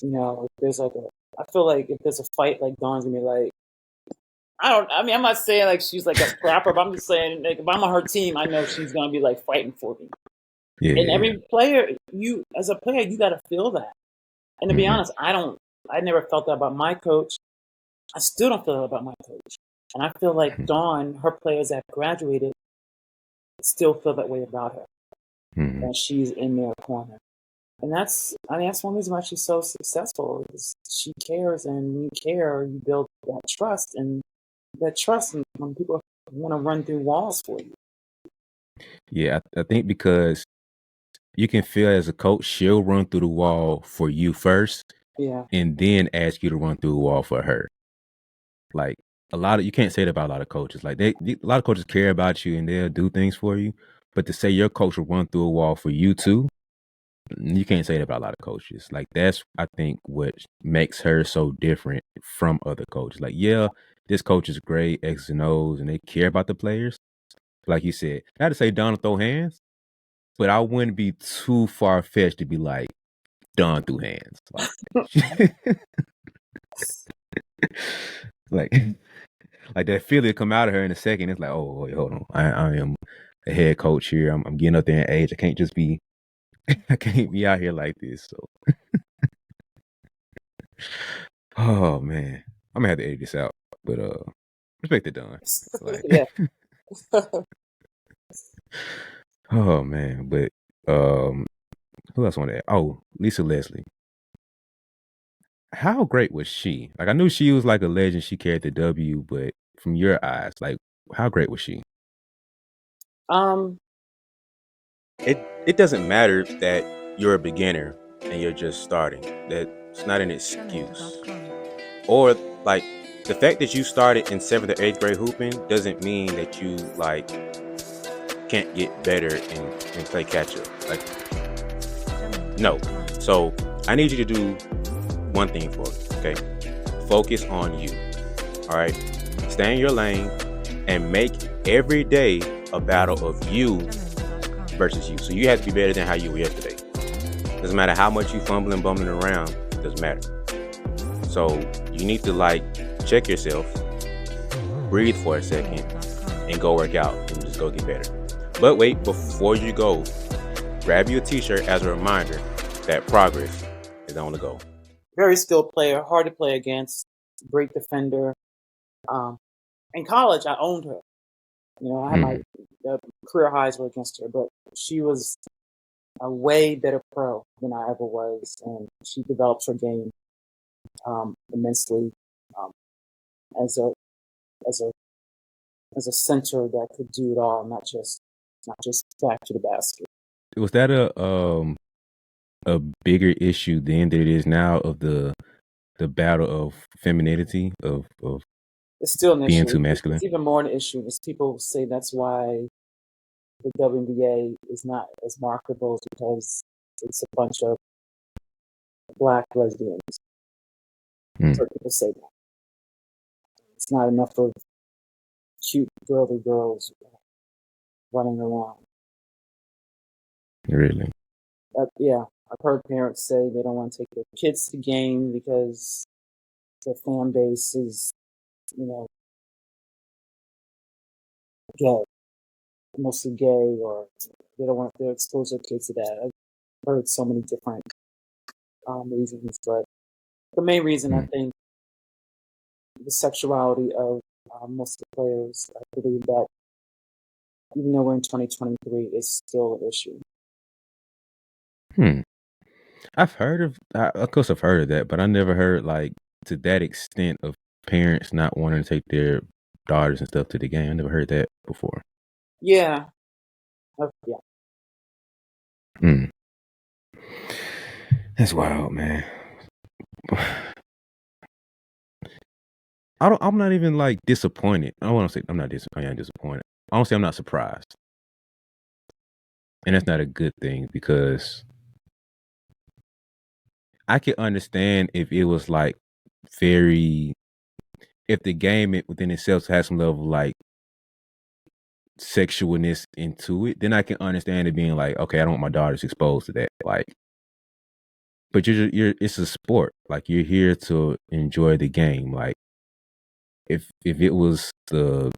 You know, if there's I feel like if there's a fight, like Dawn's gonna be like, I'm not saying like she's like a scrapper, but I'm just saying like if I'm on her team, I know she's gonna be like fighting for me. Yeah. And every player, as a player, you got to feel that. And to be honest, I never felt that about my coach. I still don't feel that about my coach. And I feel like Dawn, her players that graduated, still feel that way about her. And she's in their corner. And that's one reason why she's so successful. Is she cares, and when you care, you build that trust, and when people want to run through walls for you. Yeah, I think because you can feel as a coach, she'll run through the wall for you first, and then ask you to run through the wall for her. Like you can't say that about a lot of coaches. Like a lot of coaches care about you and they'll do things for you, but to say your coach will run through a wall for you too, you can't say that about a lot of coaches. Like that's, I think, what makes her so different from other coaches. Like, yeah, this coach is great, X's and O's, and they care about the players. Like you said, not to say Don will throw hands, but I wouldn't be too far-fetched to be like, Don threw hands. Like, like that feeling come out of her in a second. It's like, oh, wait, hold on. I am a head coach here. I'm getting up there in age. I can't be out here like this. So, oh man, I'm gonna have to edit this out. But respect it, Don. Like, yeah. Oh man, but who else wanted that? Oh, Lisa Leslie. How great was she? Like I knew she was like a legend. She carried the W, but from your eyes, like how great was she? It doesn't matter that you're a beginner and you're just starting. That's not an excuse. Or like the fact that you started in 7th or 8th grade hooping doesn't mean that you like can't get better and play catch up. Like no. So I need you to do one thing for me, okay? Focus on you. All right. Stay in your lane and make every day a battle of you versus you. So you have to be better than how you were yesterday. Doesn't matter how much you bumbling around, it doesn't matter. So you need to like check yourself, breathe for a second, and go work out and just go get better. But wait, before you go, grab you a t-shirt as a reminder that progress is on the go. Very skilled player, hard to play against, great defender. In college, I owned her. You know, I had my career highs were against her, but she was a way better pro than I ever was, and she develops her game immensely. As a as a center that could do it all, not just back to the basket. Was that a bigger issue then than it is now of the battle of femininity of It's still an being issue. too masculine? It's even more an issue. As people say, that's why the WNBA is not as marketable, because it's a bunch of black lesbians. So people say that it's not enough of cute girly girls running around. Really? Yeah, I've heard parents say they don't want to take their kids to the game because their fan base is, gay, mostly gay, or they don't want to expose their kids to that. I've heard so many different reasons, but the main reason, I think, the sexuality of most of the players. I believe that even though we're in 2023, it's still an issue. I've heard of that, but I never heard like to that extent of parents not wanting to take their daughters and stuff to the game. I never heard that before. Yeah. That's wild, man. I'm not even like disappointed. I don't want to say I'm not disappointed. I'm disappointed. I don't say I'm not surprised, and that's not a good thing, because I can understand if it was like if the game within itself has some level of like sexualness into it, then I can understand it being like, okay, I don't want my daughters exposed to that. Like, but it's a sport. Like, you're here to enjoy the game. Like, if it was the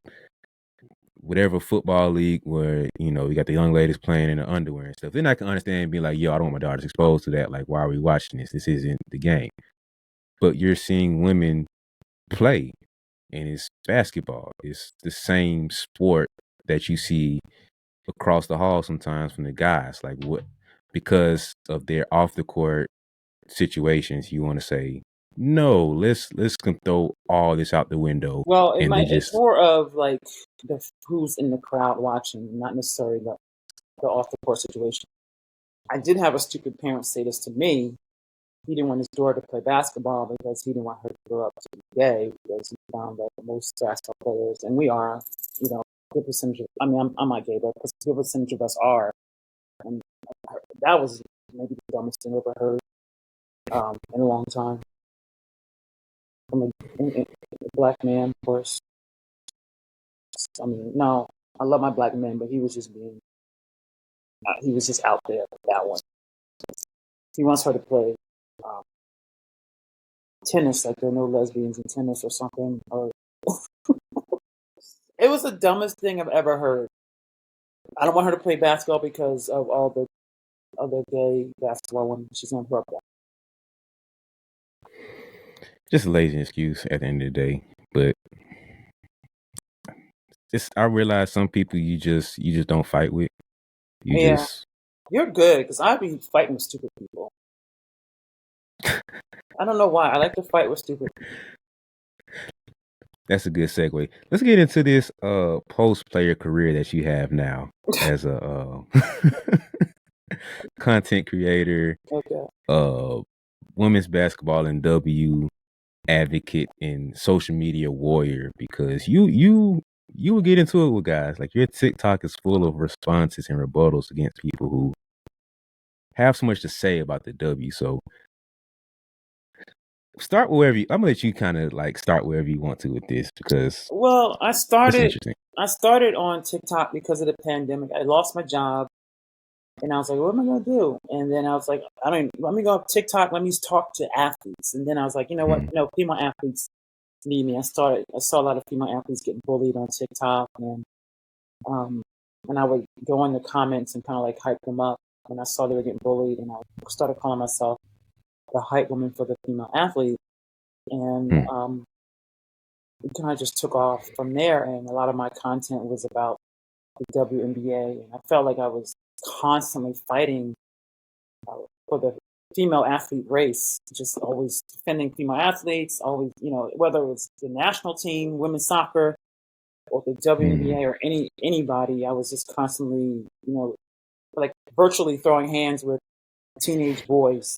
whatever football league where, you got the young ladies playing in the underwear and stuff, then I can understand being like, yo, I don't want my daughters exposed to that. Like, why are we watching this? This isn't the game. But you're seeing women play, and it's basketball. It's the same sport that you see across the hall sometimes from the guys. Like, what, because of their off the court situations, you want to say, no, let's throw all this out the window. Well, and it's more of like who's in the crowd watching, not necessarily the off the court situation. I did have a stupid parent say this to me. He didn't want his daughter to play basketball because he didn't want her to grow up to be gay, because he found that most basketball players, and we are, good percentage I'm not gay, but a good percentage of us are. And that was maybe the dumbest thing I've ever heard in a long time. From a black man, of course. I mean, no, I love my black man, but he was just out there with that one. He wants her to play tennis, like there are no lesbians in tennis or something. Or it was the dumbest thing I've ever heard. I don't want her to play basketball because of all the other gay basketball women. She's gonna grow up that. Just a lazy excuse at the end of the day. But I realize some people you just don't fight with. You're good, because I'd be fighting with stupid people. I don't know why. I like to fight with stupid people. That's a good segue. Let's get into this post-player career that you have now as a content creator, women's basketball and W advocate, and social media warrior, because you will get into it with guys. Like, your TikTok is full of responses and rebuttals against people who have so much to say about the W. So start wherever I'm gonna let you kind of like start wherever you want to with this, because I started interesting. I started on TikTok because of the pandemic. I lost my job, and I was like, what am I gonna do? And then I was like, let me go up TikTok, let me talk to athletes. And then I was like, you know what? No, female athletes need me. I saw a lot of female athletes getting bullied on TikTok, and I would go in the comments and kind of like hype them up when I saw they were getting bullied, and I started calling myself the hype woman for the female athlete. And it kind of just took off from there, and a lot of my content was about the WNBA, and I felt like I was constantly fighting for the female athlete race, just always defending female athletes, always, whether it was the national team, women's soccer, or the WNBA or anybody, I was just constantly, like virtually throwing hands with teenage boys,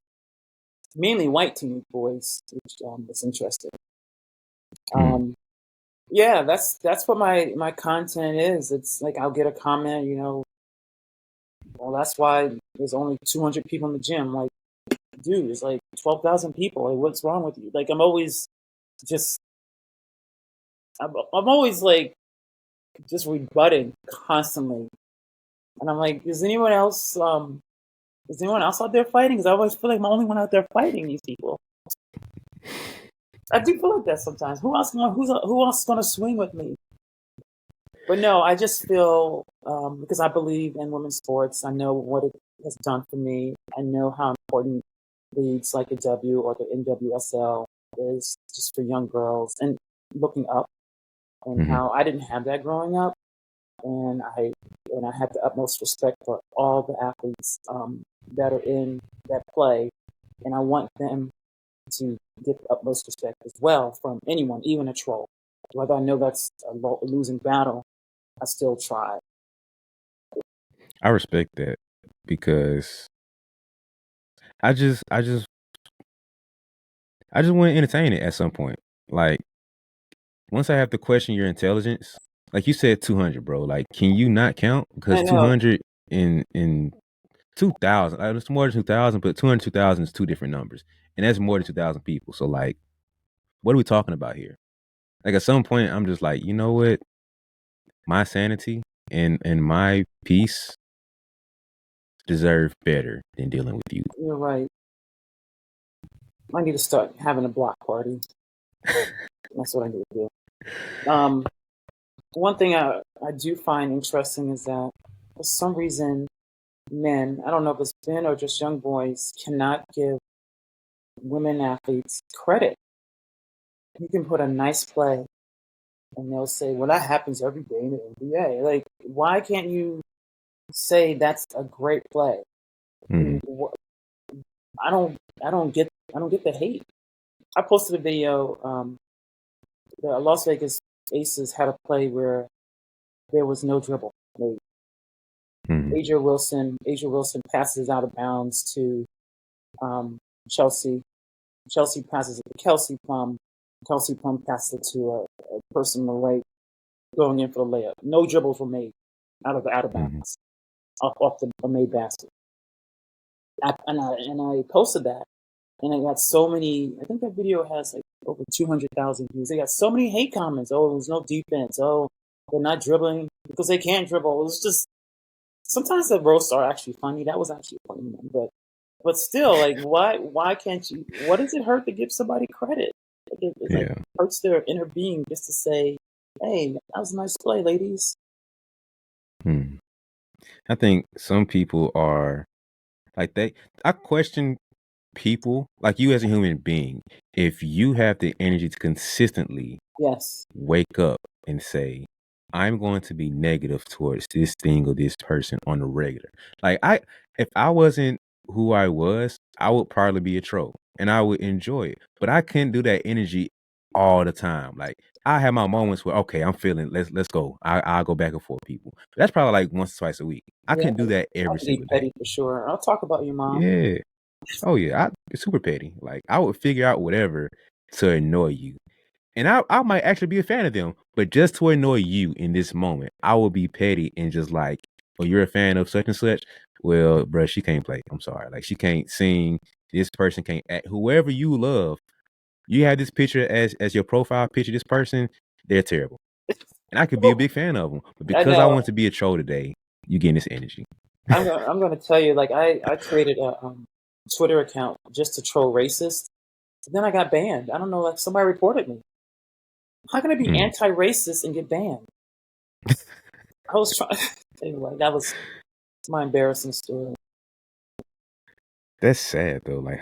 mainly white teenage boys, which was interesting. Yeah, that's what my content is. It's like I'll get a comment, well, that's why there's only 200 people in the gym. Like, dude, it's like 12,000 people. Like, what's wrong with you? Like, I'm always like just rebutting constantly, and I'm like, is anyone else out there fighting? Because I always feel like I'm the only one out there fighting these people. I do feel like that sometimes. Who else is going to swing with me? But no, I just feel because I believe in women's sports. I know what it has done for me. I know how important leagues like the W or the NWSL is just for young girls and looking up, and how I didn't have that growing up, and I have the utmost respect for all the athletes that are in that play, and I want them to get the utmost respect as well from anyone, even a troll. Whether I know that's a losing battle, I still try. I respect that because I just want to entertain it at some point. Like, once I have to question your intelligence, like you said, 200, bro. Like, can you not count? Because 200 in 2,000, it's more than 2,000, but 200, 2,000 is two different numbers, and that's more than 2,000 people. So, like, what are we talking about here? Like, at some point, I'm just like, you know what? My sanity and my peace deserve better than dealing with you. You're right. I need to start having a block party. That's what I need to do. One thing I do find interesting is that for some reason, men, I don't know if it's men or just young boys, cannot give women athletes credit. You can put a nice play, and they'll say, well, that happens every day in the NBA. Like, why can't you say that's a great play? I don't get the hate. I posted a video. The Las Vegas Aces had a play where there was no dribble. Asia Wilson passes out of bounds to Chelsea. Chelsea passes it to Kelsey Plum. Kelsey Plum passes it to a person on the right going in for the layup. No dribbles were made out of bounds off the made basket. And I posted that, and I got so many. I think that video has like over 200,000 views. They got so many hate comments. Oh, there's no defense. Oh, they're not dribbling because they can't dribble. It's just sometimes the roasts are actually funny. That was actually a funny one, but still, like, why can't you? What does it hurt to give somebody credit? It hurts their inner being just to say, "Hey, that was a nice play, ladies." I think some people are like I question people like you as a human being. If you have the energy to consistently wake up and say, I'm going to be negative towards this thing or this person on the regular. Like, if I wasn't who I was, I would probably be a troll and I would enjoy it. But I couldn't do that energy all the time. Like, I have my moments where, okay, I'm feeling, let's go. I'll go back and forth, people. That's probably like once or twice a week. I couldn't do that every single day. Petty for sure. I'll talk about your mom. Yeah. Oh yeah, it's super petty. Like, I would figure out whatever to annoy you. And I might actually be a fan of them, but just to annoy you in this moment, I will be petty and just like, oh, you're a fan of such and such? Well, bruh, she can't play. I'm sorry. Like, she can't sing. This person can't act. Whoever you love, you have this picture as your profile picture, this person, they're terrible. And I could be a big fan of them. But because I want to be a troll today, you getting this energy. I'm going to tell you, like, I created a Twitter account just to troll racists. Then I got banned. I don't know, like, somebody reported me. How can I be anti-racist and get banned? I was trying. Anyway, that was my embarrassing story. That's sad though. Like,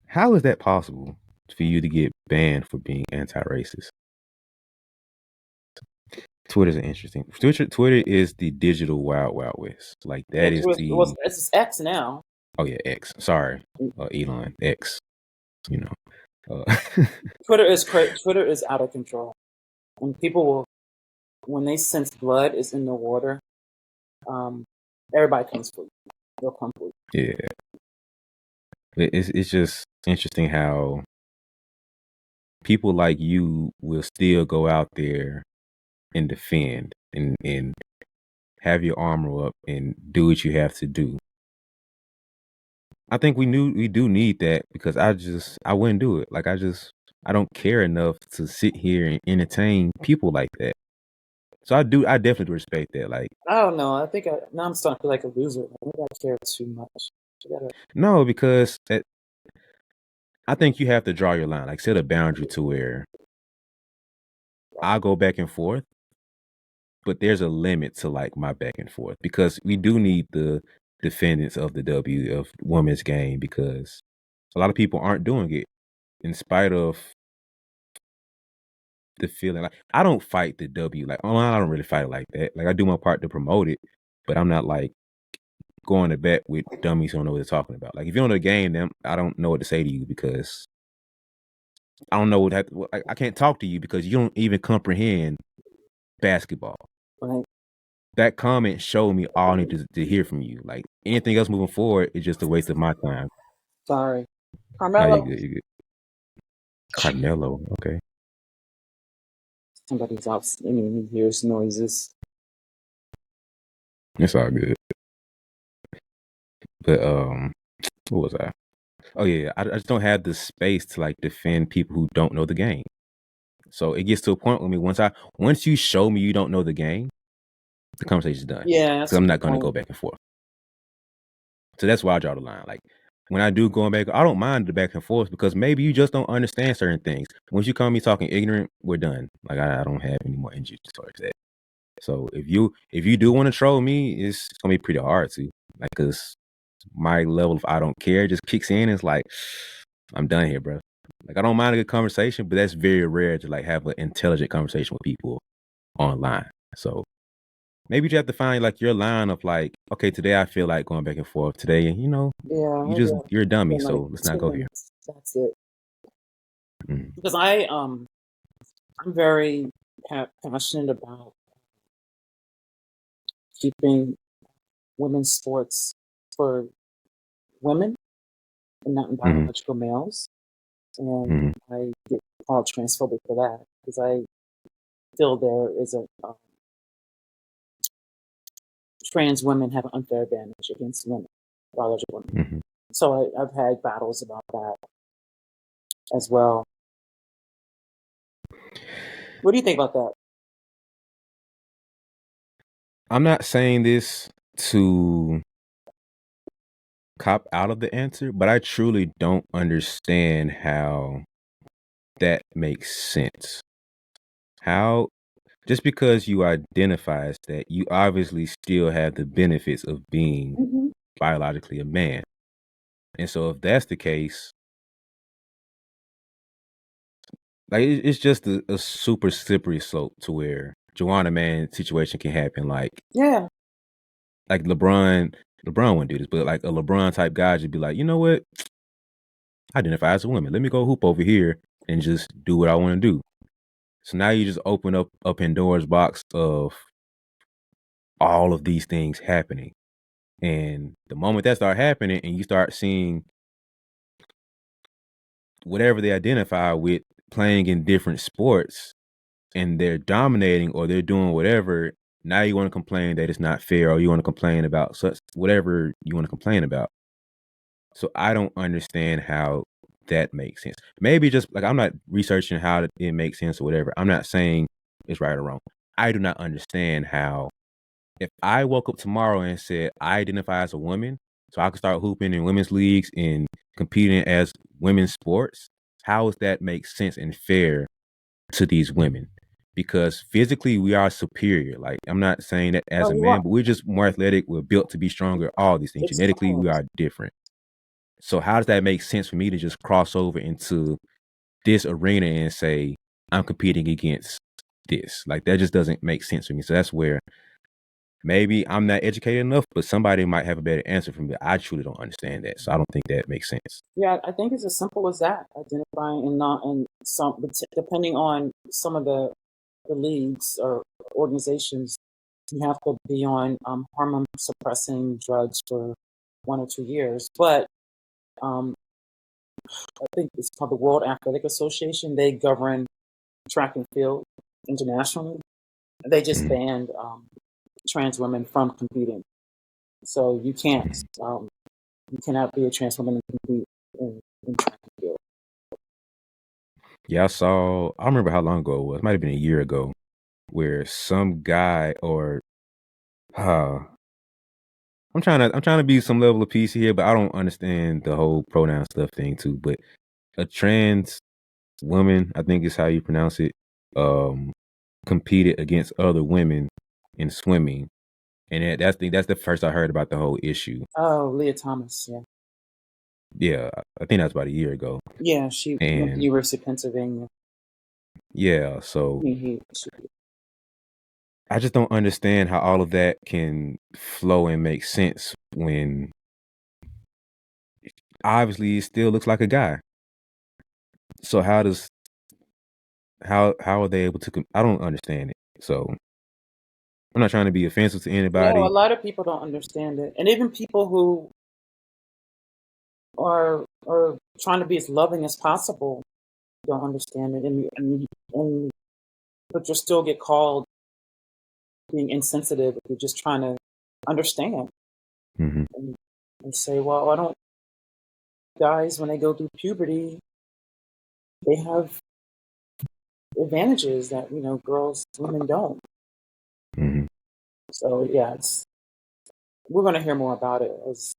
how is that possible for you to get banned for being anti-racist? Twitter's interesting. Twitter is the digital wild west. Like, that is it's X now. Oh yeah, X. Sorry, Elon X. You know, Twitter is out of control, and people will, when they sense blood is in the water, everybody comes for you. They'll come for you. yeah. It's just interesting how people like you will still go out there and defend and have your armor up and do what you have to do. I think we do need that because I wouldn't do it. Like I don't care enough to sit here and entertain people like that. So I definitely respect that. Like I don't know. I think now I'm starting to feel like a loser. Maybe I care too much. no, because I think you have to draw your line. Like set a boundary to where I go back and forth, but there's a limit to like my back and forth because we do need the defendants of the W of women's game because a lot of people aren't doing it in spite of the feeling. Like I don't fight the W. Like online, I don't really fight it like that. Like I do my part to promote it, but I'm not like going to bet with dummies who don't know what they're talking about. Like if you don't know the game, then I don't know what to say to you because I don't know I can't talk to you because you don't even comprehend basketball. Right. That comment showed me all I need to hear from you. Like anything else moving forward is just a waste of my time. Sorry. No, Carmelo. you're good. Carmelo, okay. Somebody's out. I mean, he hears noises. It's all good. But what was I? Oh yeah, I just don't have the space to like defend people who don't know the game. So it gets to a point with me once you show me you don't know the game, the conversation's done. Yeah, because I'm not going to go back and forth. So that's why I draw the line. Like when I do going back, I don't mind the back and forth because maybe you just don't understand certain things. Once you come me talking ignorant, we're done. Like I don't have any more energy towards that. So if you do want to troll me, it's gonna be pretty hard to, like, cause my level of I don't care just kicks in. It's like I'm done here, bro. Like I don't mind a good conversation, but that's very rare to like have an intelligent conversation with people online. So maybe you have to find like your line of like, okay, today I feel like going back and forth. Today, you're a dummy, so let's not go here. That's it. Because I'm very passionate about keeping women's sports for women and not biological males. And I get called transphobic for that because I feel there is a trans women have an unfair advantage against women, biological women. So I've had battles about that as well. What do you think about that? I'm not saying this to cop out of the answer, but I truly don't understand how that makes sense. How just because you identify as that, you obviously still have the benefits of being biologically a man. And so if that's the case, like it's just a super slippery slope to where Joanna Man situation can happen. Like LeBron wouldn't do this, but like a LeBron type guy should be like, you know what? I identify as a woman. Let me go hoop over here and just do what I want to do. So now you just open up Pandora's box of all of these things happening. And the moment that start happening and you start seeing whatever they identify with playing in different sports and they're dominating or they're doing whatever, now you want to complain that it's not fair or you want to complain about such whatever you want to complain about. So I don't understand how that makes sense. Maybe just like I'm not researching how it makes sense or whatever. I'm not saying it's right or wrong. I do not understand how if I woke up tomorrow and said I identify as a woman, so I could start hooping in women's leagues and competing as women's sports, how does that make sense and fair to these women? Because physically we are superior. Like I'm not saying that as a man, but we're just more athletic. We're built to be stronger. All these things. Genetically, we are different. So how does that make sense for me to just cross over into this arena and say I'm competing against this? Like that just doesn't make sense for me. So that's where maybe I'm not educated enough, but somebody might have a better answer for me. I truly don't understand that, so I don't think that makes sense. Yeah, I think it's as simple as that. Identifying and not and some depending on some of the leagues or organizations, you have to be on hormone suppressing drugs for 1 or 2 years. But um, I think it's called the World Athletic Association. They govern track and field internationally. They just banned trans women from competing. So you can't, you cannot be a trans woman and compete in track and field. Yeah, I remember how long ago it was. It might have been a year ago, where some guy or I'm trying to be some level of PC here, but I don't understand the whole pronoun stuff thing too. But a trans woman, I think is how you pronounce it, competed against other women in swimming, and that's the first I heard about the whole issue. Oh, Leah Thomas, yeah. Yeah, I think that's about a year ago. Yeah, she went to the And University of Pennsylvania. yeah, so She- I just don't understand how all of that can flow and make sense when obviously it still looks like a guy. So how are they able to? I don't understand it. So I'm not trying to be offensive to No, a anybody. lot of people don't understand it, and even people who are trying to be as loving as possible don't understand it, and but you'll still get called being insensitive if you're just trying to understand Mm-hmm. and say, well, I don't. Guys, when they go through puberty, they have advantages that women don't. Mm-hmm. So yeah, we're going to hear more about it as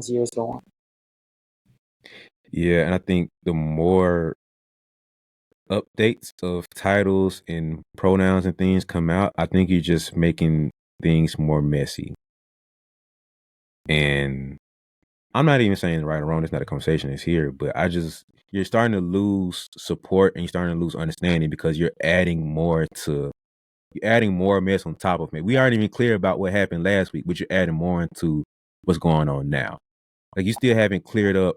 years go on. Yeah, and I think the more updates of titles and pronouns and things come out, I think you're just making things more messy. And I'm not even saying right or wrong. It's not a conversation. It's here, but you're starting to lose support and you're starting to lose understanding because you're adding more mess on top of it. We aren't even clear about what happened last week, but you're adding more into what's going on now. Like you still haven't cleared up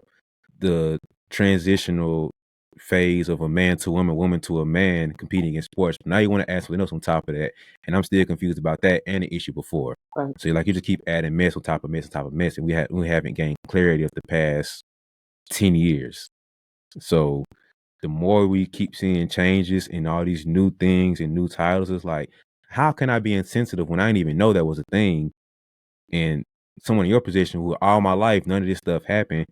the transitional phase of a man to woman, woman to a man competing in sports. But now you want to add something else on top of that, and I'm still confused about that and the issue before. Right. So you just keep adding mess on top of mess on top of mess, and we haven't gained clarity of the past 10 years. So the more we keep seeing changes and all these new things and new titles, it's like, how can I be insensitive when I didn't even know that was a thing? And someone in your position who all my life none of this stuff happened.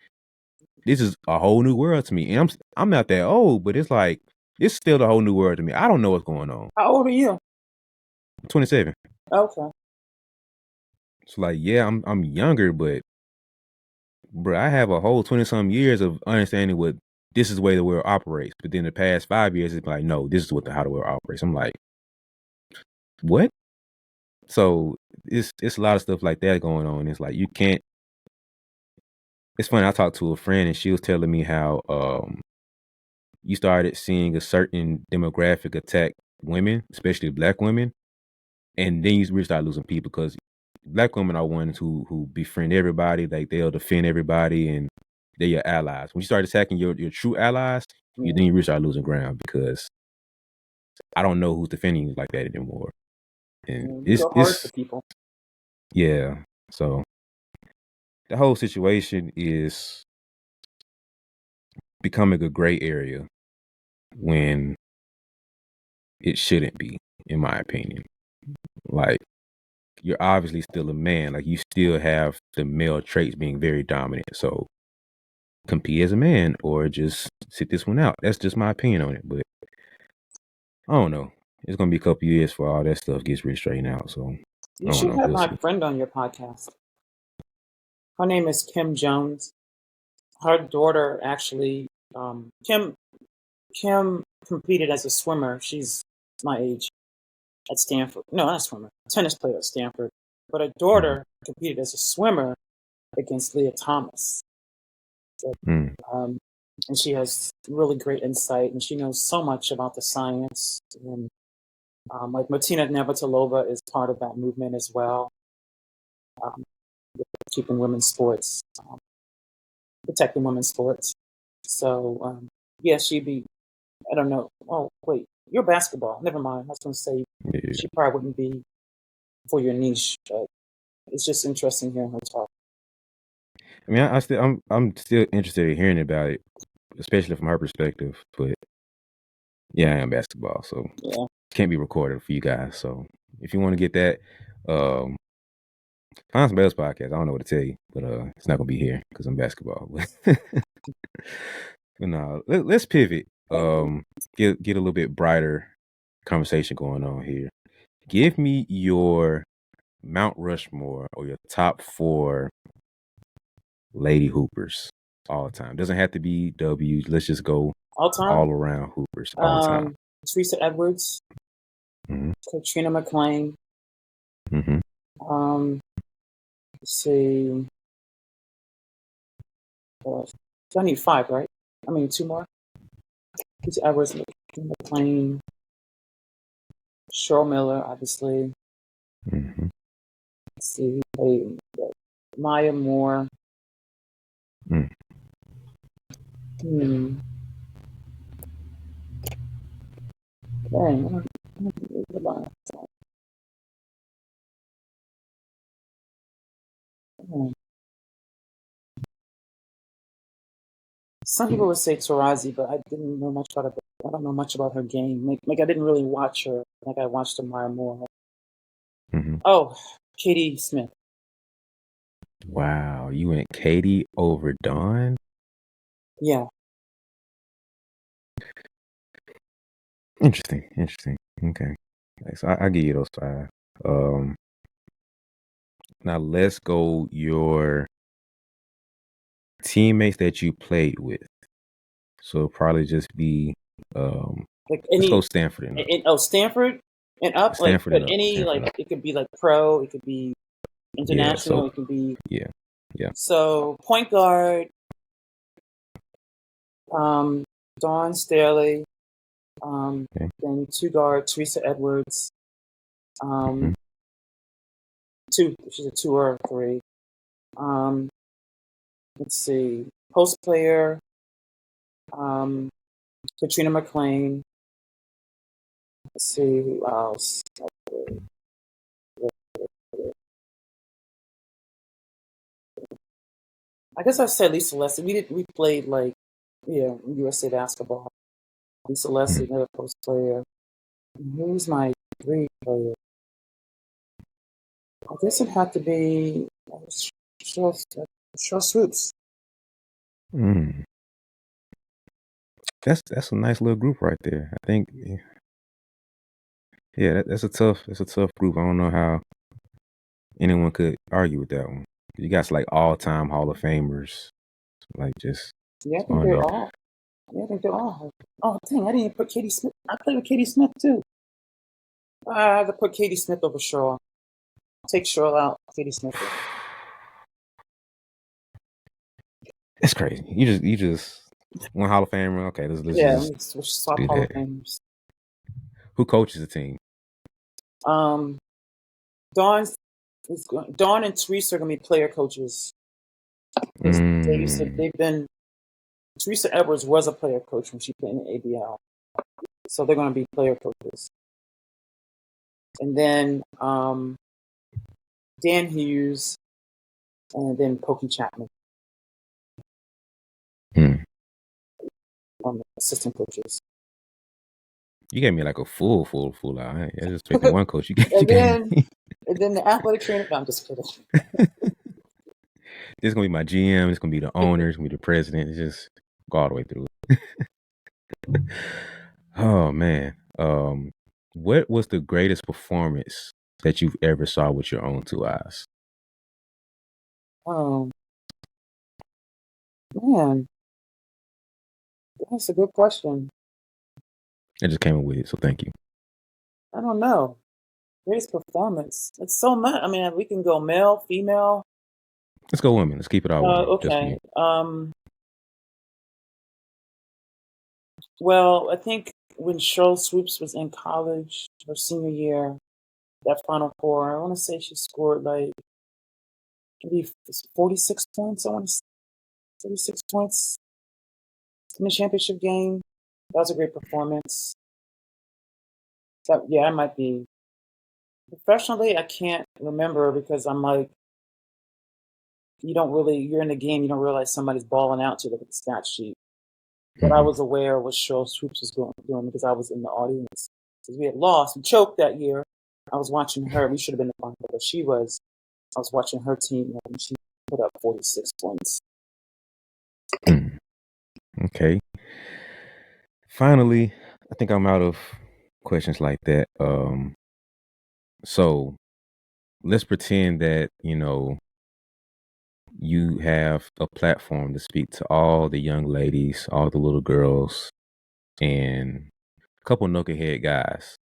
This is a whole new world to me, and I'm not that old, but it's like it's still a whole new world to me. I don't know what's going on. How old are you? I'm 27. Okay. So like, yeah, I'm younger, but bro, I have a whole 20-some years of understanding what this is the way the world operates. But then the past 5 years, it's like, no, this is how the world operates. I'm like, what? So it's a lot of stuff like that going on. It's like you can't. It's funny. I talked to a friend and she was telling me how you started seeing a certain demographic attack women, especially black women, and then you really start losing people because black women are ones who befriend everybody, like they'll defend everybody, and they're your allies. When you start attacking your true allies, Yeah. then you really start losing ground because I don't know who's defending you like that anymore. And You go hard for people. yeah. So the whole situation is becoming a gray area when it shouldn't be, in my opinion. Like, you're obviously still a man. Like, you still have the male traits being very dominant. So compete as a man or just sit this one out. That's just my opinion on it. But I don't know. It's gonna be a couple years for all that stuff gets really straightened out. So You I don't should know. have We'll my see. friend on your podcast. Her name is Kim Jones. Her daughter actually, Kim competed as a swimmer. She's my age at Stanford. No, not a swimmer. Tennis player at Stanford. But her daughter competed as a swimmer against Leah Thomas. So, and she has really great insight, and she knows so much about the science. And Like Martina Navratilova is part of that movement as well, keeping women's sports, protecting women's sports. So, yeah, she'd be, I don't know. Oh, wait, you're basketball. Never mind. I was going to say she probably wouldn't be for your niche, but it's just interesting hearing her talk. I mean, I'm still interested in hearing about it, especially from her perspective. But yeah, I am basketball, so Yeah. can't be recorded for you guys. So if you want to get that, find some else podcast. I don't know what to tell you, but it's not gonna be here because I'm basketball. But no, let's pivot. Get a little bit brighter conversation going on here. Give me your Mount Rushmore or your top 4 lady hoopers all time. Doesn't have to be W. Let's just go all time, all around hoopers all time. Teresa Edwards, Katrina McClain. Let's see. So I need 5, right? I mean 2 more. Teresa Edwards, McClain, Cheryl Miller, obviously. Let's see. Maya Moore. Dang, some people would say Tarazi, but I didn't know much about her. I don't know much about her game. Like I didn't really watch her. Like I watched Maya Moore. Oh, Katie Smith. Wow, you went Katie over Dawn? Yeah. Interesting. Okay. So I'll give you those 5. Now let's go your teammates that you played with. So it'll probably just be let's go Stanford and up. Stanford and up. Stanford like and up. any Stanford like up. it could be like pro, it could be international, it could be So point guard, Dawn Staley, then 2 guard Teresa Edwards, 2. She's a 2 or a 3. Let's see, post player, Katrina McClain. Let's see who else. I guess I said Lisa Leslie. We played USA basketball. Lisa Leslie, another post player. Who's my 3 player? I guess it had to be Cheryl Swoops. That's a nice little group right there. I think. Yeah, that's a tough group. I don't know how anyone could argue with that one. You guys like all-time Hall of Famers, like just I think they're all. Yeah, I think they're all. Oh dang! I didn't even put Katie Smith. I played with Katie Smith too. I had to put Katie Smith over Cheryl. Take Cheryl out. Katie Smith. It's crazy. You just one Hall of Famer. Okay, let's just swap Hall of Famers. Who coaches the team? Dawn and Teresa are gonna be player coaches. They've been. Teresa Edwards was a player coach when she played in the ABL, so they're gonna be player coaches. And then Dan Hughes, and then Pokey Chapman. On the assistant coaches. You gave me like a full out. I just picked one coach. And then the athletic trainer. No, I'm just kidding. This is gonna be my GM. It's gonna be the owner. It's gonna be the president. It's just go all the way through. Oh man. What was the greatest performance that you've ever saw with your own 2 eyes? Oh man, that's a good question. I just came up with it, so thank you. I don't know. Greatest performance. It's so much. I mean, we can go male, female. Let's go women. Let's keep it all women. Okay. Well, I think when Cheryl Swoops was in college, her senior year, that Final Four, I want to say she scored like maybe 46 points. I want to say 36 points in the championship game. That was a great performance. So, yeah, it might be. Professionally, I can't remember because I'm like, you're in the game, you don't realize somebody's balling out to look at the stat sheet. But I was aware of what Cheryl Swoops was doing because I was in the audience. Because we had lost, we choked that year. I was watching her. We should have been in the final, but I was watching her team and she put up 46 points. Okay. Finally, I think I'm out of questions like that. So let's pretend that, you have a platform to speak to all the young ladies, all the little girls, and a couple knucklehead guys.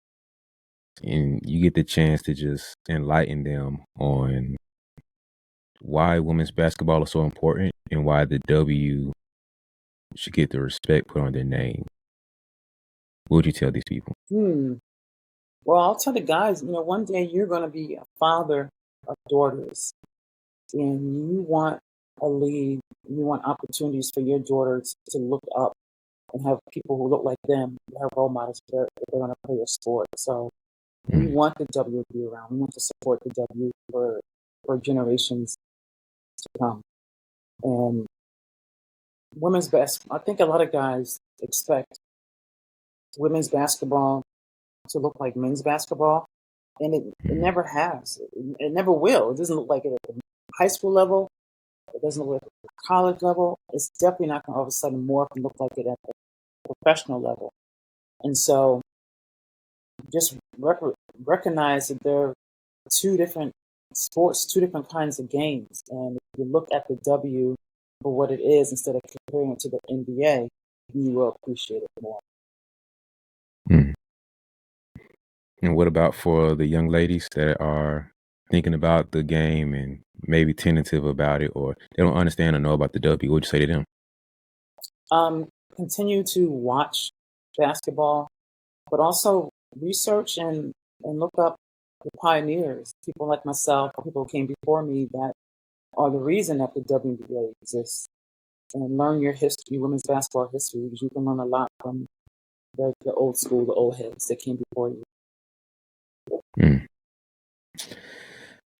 And you get the chance to just enlighten them on why women's basketball is so important and why the W should get the respect put on their name. What would you tell these people? Well, I'll tell the guys, one day you're going to be a father of daughters and you want a lead, you want opportunities for your daughters to look up and have people who look like them, have role models that they're going to play a sport. So we want the W to be around. We want to support the W for generations to come. And women's basketball, I think a lot of guys expect women's basketball to look like men's basketball, and it never has. It never will. It doesn't look like it at the high school level. It doesn't look like it at the college level. It's definitely not going to all of a sudden morph and look like it at the professional level. And so just recognize that there are two different sports, two different kinds of games. And if you look at the W for what it is instead of comparing it to the NBA, you will appreciate it more. And what about for the young ladies that are thinking about the game and maybe tentative about it, or they don't understand or know about the W? What would you say to them? Continue to watch basketball, but also research and look up the pioneers, people like myself, people who came before me that are the reason that the WNBA exists. And learn your history, women's basketball history, because you can learn a lot from the old school, the old heads that came before you.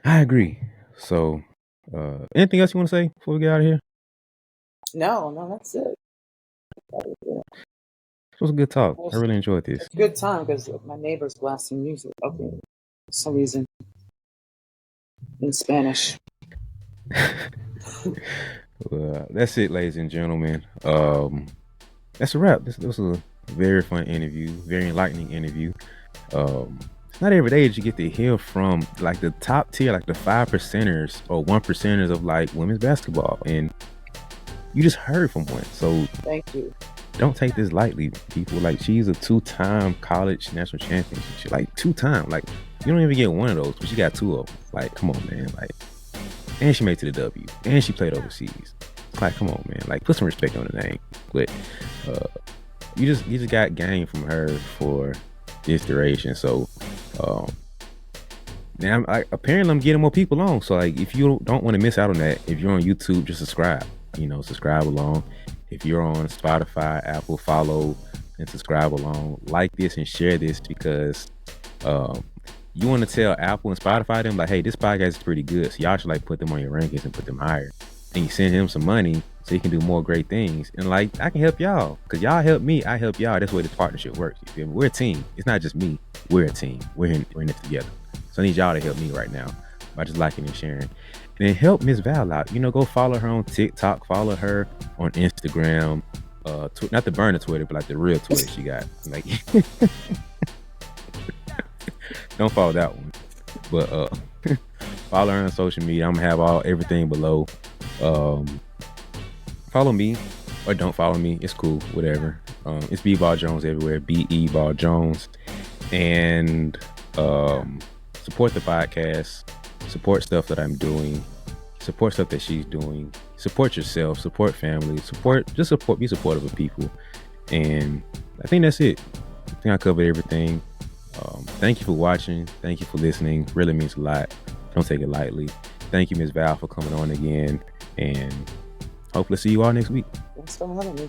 I agree. So, anything else you want to say before we get out of here? No, that's it. It was a good talk. I really enjoyed this. It's a good time because my neighbor's blasting music. Okay, for some reason in Spanish. Well, that's it, ladies and gentlemen. That's a wrap. This was a very fun interview, very enlightening interview. It's not every day that you get to hear from like the top tier, like the 5%ers or 1%ers of like women's basketball, and you just heard from one. So thank you. Don't take this lightly, people. Like, she's a 2-time college national champion. Like 2-time. Like, you don't even get one of those, but she got 2 of them. Like, come on, man. Like, and she made it to the W, and she played overseas. Like, come on, man. Like, put some respect on the name. But you just got game from her for this duration. So now apparently I'm getting more people on. So like, if you don't want to miss out on that, if you're on YouTube, just subscribe. Subscribe along. If you're on Spotify, Apple, follow and subscribe along. Like this and share this, because you want to tell Apple and Spotify them like, hey, this podcast is pretty good, so y'all should like put them on your rankings and put them higher. And you send him some money so he can do more great things. And like, I can help y'all, because y'all help me, I help y'all. That's the way this partnership works. You feel me? We're a team. It's not just me. We're a team. We're in this together. So I need y'all to help me right now by just liking and sharing. And then help Miss Val out. Go follow her on TikTok. Follow her on Instagram. Not the burner Twitter, but like the real Twitter she got. Like, don't follow that one. But follow her on social media. I'm gonna have everything below. Follow me or don't follow me. It's cool. Whatever. It's BeBall Jones everywhere. BeBall Jones. And support the podcast. Support stuff that I'm doing. Support stuff that she's doing. Support yourself. Support family. Be supportive of people. And I think that's it. think I covered everything. Thank you for watching. Thank you for listening. Really means a lot. Don't take it lightly. Thank you, Ms. Val, for coming on again. And hopefully see you all next week. Thanks for having me.